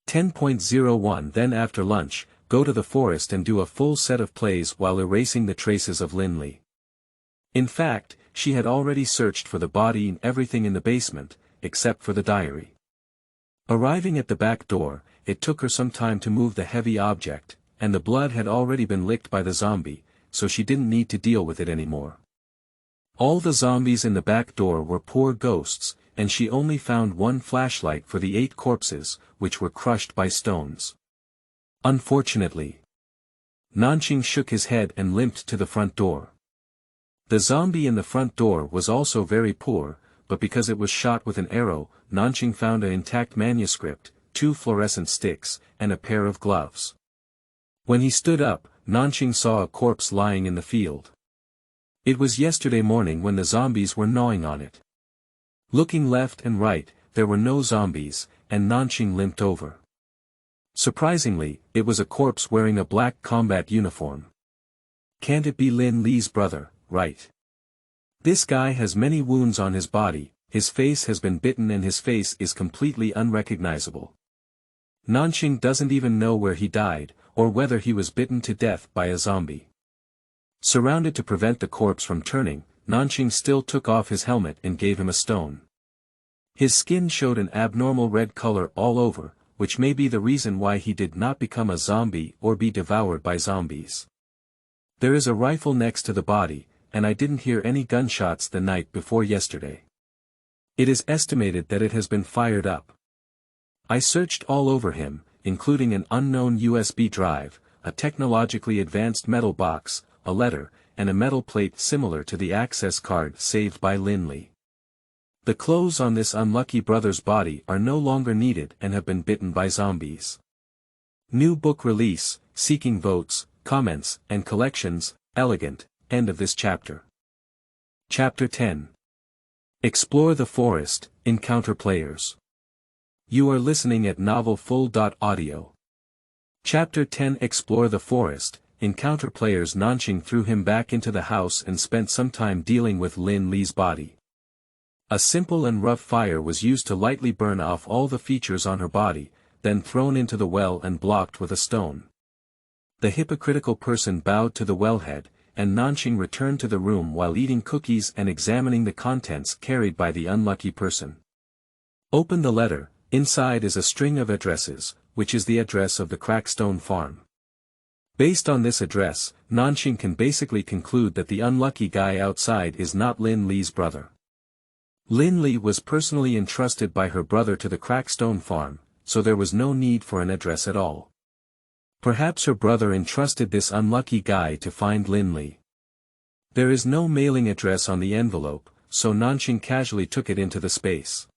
10.01 Then after lunch, go to the forest and do a full set of plays while erasing the traces of Linley. In fact, she had already searched for the body and everything in the basement, except for the diary. Arriving at the back door, it took her some time to move the heavy object, and the blood had already been licked by the zombie, so she didn't need to deal with it anymore. All the zombies in the back door were poor ghosts, and she only found one flashlight for the 8 corpses, which were crushed by stones. Unfortunately. Nanxing shook his head and limped to the front door. The zombie in the front door was also very poor, but because it was shot with an arrow, Nanxing found an intact manuscript, 2 fluorescent sticks, and a pair of gloves. When he stood up, Nanxing saw a corpse lying in the field. It was yesterday morning when the zombies were gnawing on it. Looking left and right, there were no zombies, and Nanxing limped over. Surprisingly, it was a corpse wearing a black combat uniform. Can't it be Lin Li's brother, right? This guy has many wounds on his body, his face has been bitten and his face is completely unrecognizable. Nanxing doesn't even know where he died, or whether he was bitten to death by a zombie. Surrounded to prevent the corpse from turning, Nanxing still took off his helmet and gave him a stone. His skin showed an abnormal red color all over, which may be the reason why he did not become a zombie or be devoured by zombies. There is a rifle next to the body, and I didn't hear any gunshots the night before yesterday. It is estimated that it has been fired up. I searched all over him, including an unknown USB drive, a technologically advanced metal box, a letter, and a metal plate similar to the access card saved by Lin Li. The clothes on this unlucky brother's body are no longer needed and have been bitten by zombies. New book release, seeking votes, comments, and collections, elegant, end of this chapter. Chapter 10. Explore the forest, encounter players. You are listening at novelfull.audio. Chapter 10. Explore the forest, encounter players. Nanxing threw him back into the house and spent some time dealing with Lin Li's body. A simple and rough fire was used to lightly burn off all the features on her body, then thrown into the well and blocked with a stone. The hypocritical person bowed to the wellhead, and Nanxing returned to the room while eating cookies and examining the contents carried by the unlucky person. Open the letter. Inside is a string of addresses, which is the address of the Crackstone farm. Based on this address, Nanxing can basically conclude that the unlucky guy outside is not Lin Li's brother. Lin Li was personally entrusted by her brother to the Crackstone farm, so there was no need for an address at all. Perhaps her brother entrusted this unlucky guy to find Lin Li. There is no mailing address on the envelope, so Nanxing casually took it into the space.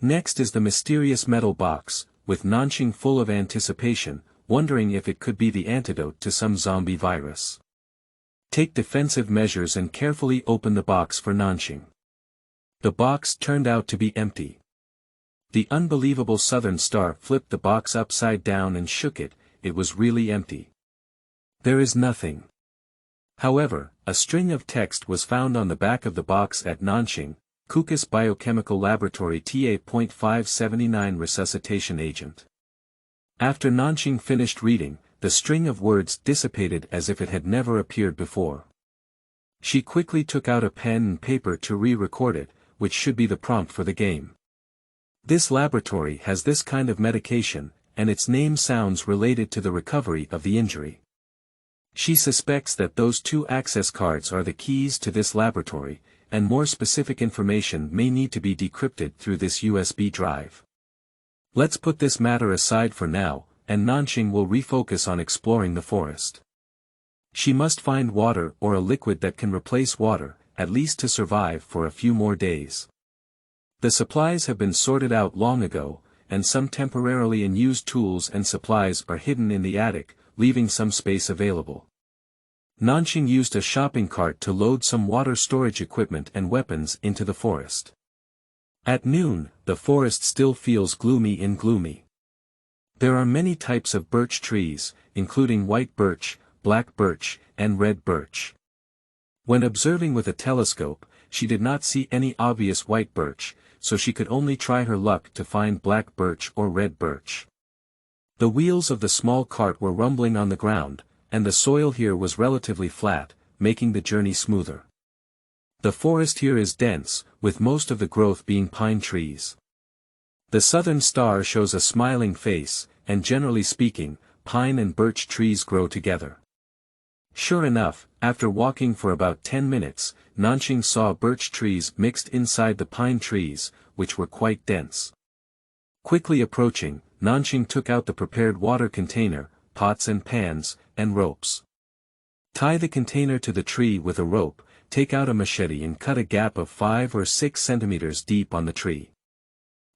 Next is the mysterious metal box, with Nanxing full of anticipation, wondering if it could be the antidote to some zombie virus. Take defensive measures and carefully open the box for Nanxing. The box turned out to be empty. The unbelievable Southern Star flipped the box upside down and shook it. It was really empty. There is nothing. However, a string of text was found on the back of the box at Nanxing, Kukas Biochemical Laboratory TA.579 Resuscitation Agent. After Nanxing finished reading, the string of words dissipated as if it had never appeared before. She quickly took out a pen and paper to re-record it, which should be the prompt for the game. This laboratory has this kind of medication, and its name sounds related to the recovery of the injury. She suspects that those 2 access cards are the keys to this laboratory, and more specific information may need to be decrypted through this USB drive. Let's put this matter aside for now, and Nanxing will refocus on exploring the forest. She must find water or a liquid that can replace water, at least to survive for a few more days. The supplies have been sorted out long ago, and some temporarily unused tools and supplies are hidden in the attic, leaving some space available. Nanxing used a shopping cart to load some water storage equipment and weapons into the forest. At noon, the forest still feels gloomy. There are many types of birch trees, including white birch, black birch, and red birch. When observing with a telescope, she did not see any obvious white birch, so she could only try her luck to find black birch or red birch. The wheels of the small cart were rumbling on the ground, and the soil here was relatively flat, making the journey smoother. The forest here is dense, with most of the growth being pine trees. The Southern Star shows a smiling face, and generally speaking, pine and birch trees grow together. Sure enough, after walking for about 10 minutes, Nanxing saw birch trees mixed inside the pine trees, which were quite dense. Quickly approaching, Nanxing took out the prepared water container, pots and pans, and ropes. Tie the container to the tree with a rope, take out a machete and cut a gap of 5 or 6 centimeters deep on the tree.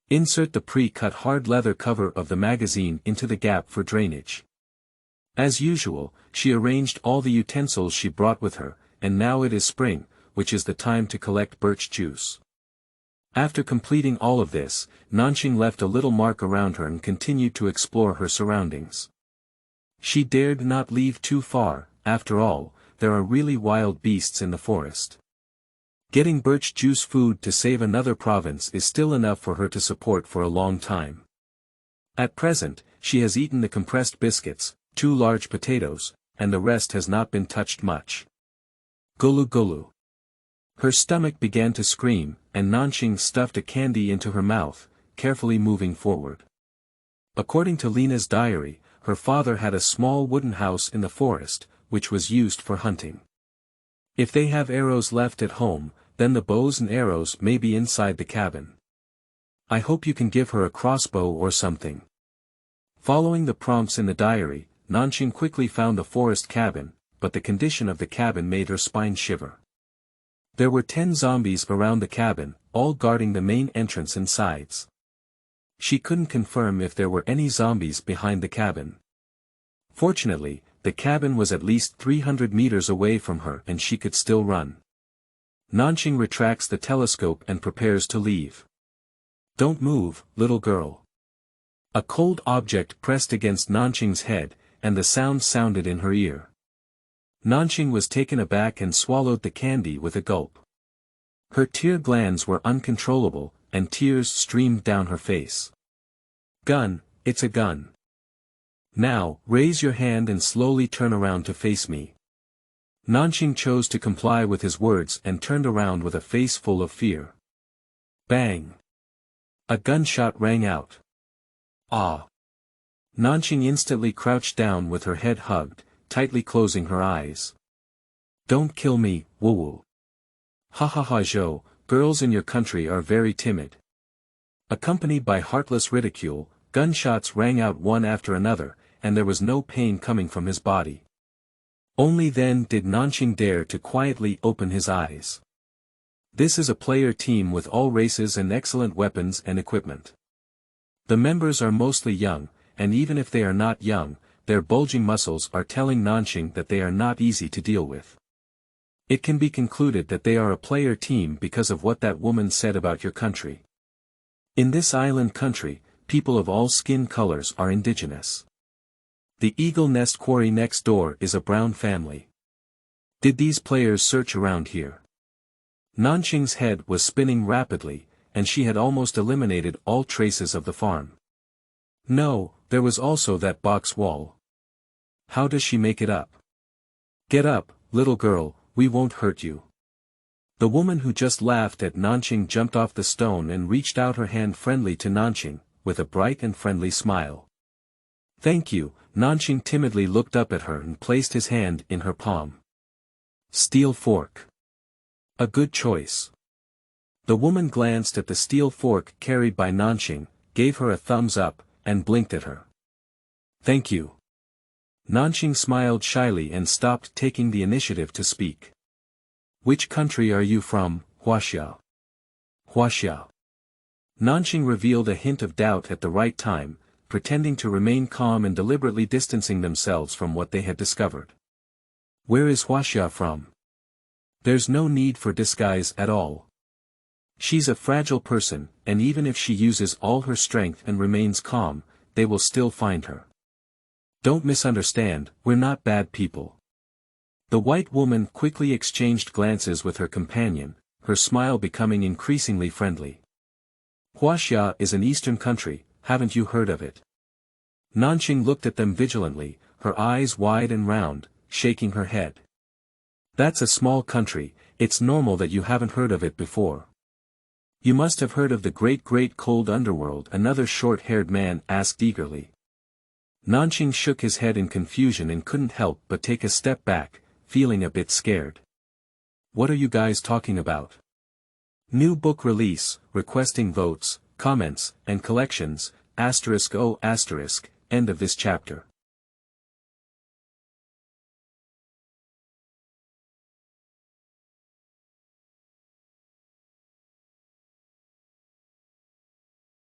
Insert the pre-cut hard leather cover of the magazine into the gap for drainage. As usual, she arranged all the utensils she brought with her, and now it is spring, which is the time to collect birch juice. After completing all of this, Nanxing left a little mark around her and continued to explore her surroundings. She dared not leave too far, after all, there are really wild beasts in the forest. Getting birch juice food to save another province is still enough for her to support for a long time. At present, she has eaten the compressed biscuits, 2 large potatoes, and the rest has not been touched much. Gulu gulu. Her stomach began to scream, and Nanxing stuffed a candy into her mouth, carefully moving forward. According to Lena's diary, her father had a small wooden house in the forest, which was used for hunting. If they have arrows left at home, then the bows and arrows may be inside the cabin. I hope you can give her a crossbow or something. Following the prompts in the diary, Nanxing quickly found the forest cabin, but the condition of the cabin made her spine shiver. There were 10 zombies around the cabin, all guarding the main entrance and sides. She couldn't confirm if there were any zombies behind the cabin. Fortunately, the cabin was at least 300 meters away from her and she could still run. Nanxing retracts the telescope and prepares to leave. Don't move, little girl. A cold object pressed against Nanxing's head, and the sound sounded in her ear. Nanxing was taken aback and swallowed the candy with a gulp. Her tear glands were uncontrollable, and tears streamed down her face. Gun, it's a gun. Now, raise your hand and slowly turn around to face me. Nanxing chose to comply with his words and turned around with a face full of fear. Bang! A gunshot rang out. Ah! Nanxing instantly crouched down with her head hugged, tightly closing her eyes. Don't kill me, woo-woo. Ha ha ha Zhou, girls in your country are very timid. Accompanied by heartless ridicule, gunshots rang out one after another, and there was no pain coming from his body. Only then did Nanxing dare to quietly open his eyes. This is a player team with all races and excellent weapons and equipment. The members are mostly young, and even if they are not young, their bulging muscles are telling Nanxing that they are not easy to deal with. It can be concluded that they are a player team because of what that woman said about your country. In this island country, people of all skin colors are indigenous. The Eagle Nest Quarry next door is a brown family. Did these players search around here? Nanxing's head was spinning rapidly, and she had almost eliminated all traces of the farm. No, there was also that box wall. How does she make it up? Get up, little girl, we won't hurt you. The woman who just laughed at Nanxing jumped off the stone and reached out her hand friendly to Nanxing, with a bright and friendly smile. Thank you. Nanxing timidly looked up at her and placed his hand in her palm. Steel fork. A good choice. The woman glanced at the steel fork carried by Nanxing, gave her a thumbs up, and blinked at her. Thank you. Nanxing smiled shyly and stopped taking the initiative to speak. Which country are you from, Huaxia? Huaxia. Nanxing revealed a hint of doubt at the right time, pretending to remain calm and deliberately distancing themselves from what they had discovered. Where is Huaxia from? There's no need for disguise at all. She's a fragile person, and even if she uses all her strength and remains calm, they will still find her. Don't misunderstand, we're not bad people. The white woman quickly exchanged glances with her companion, her smile becoming increasingly friendly. Huaxia is an eastern country, haven't you heard of it? Nanxing looked at them vigilantly, her eyes wide and round, shaking her head. That's a small country, it's normal that you haven't heard of it before. You must have heard of the great cold underworld, another short-haired man asked eagerly. Nanxing shook his head in confusion and couldn't help but take a step back, feeling a bit scared. What are you guys talking about? New book release, requesting votes, comments, and collections, *O**, end of this chapter.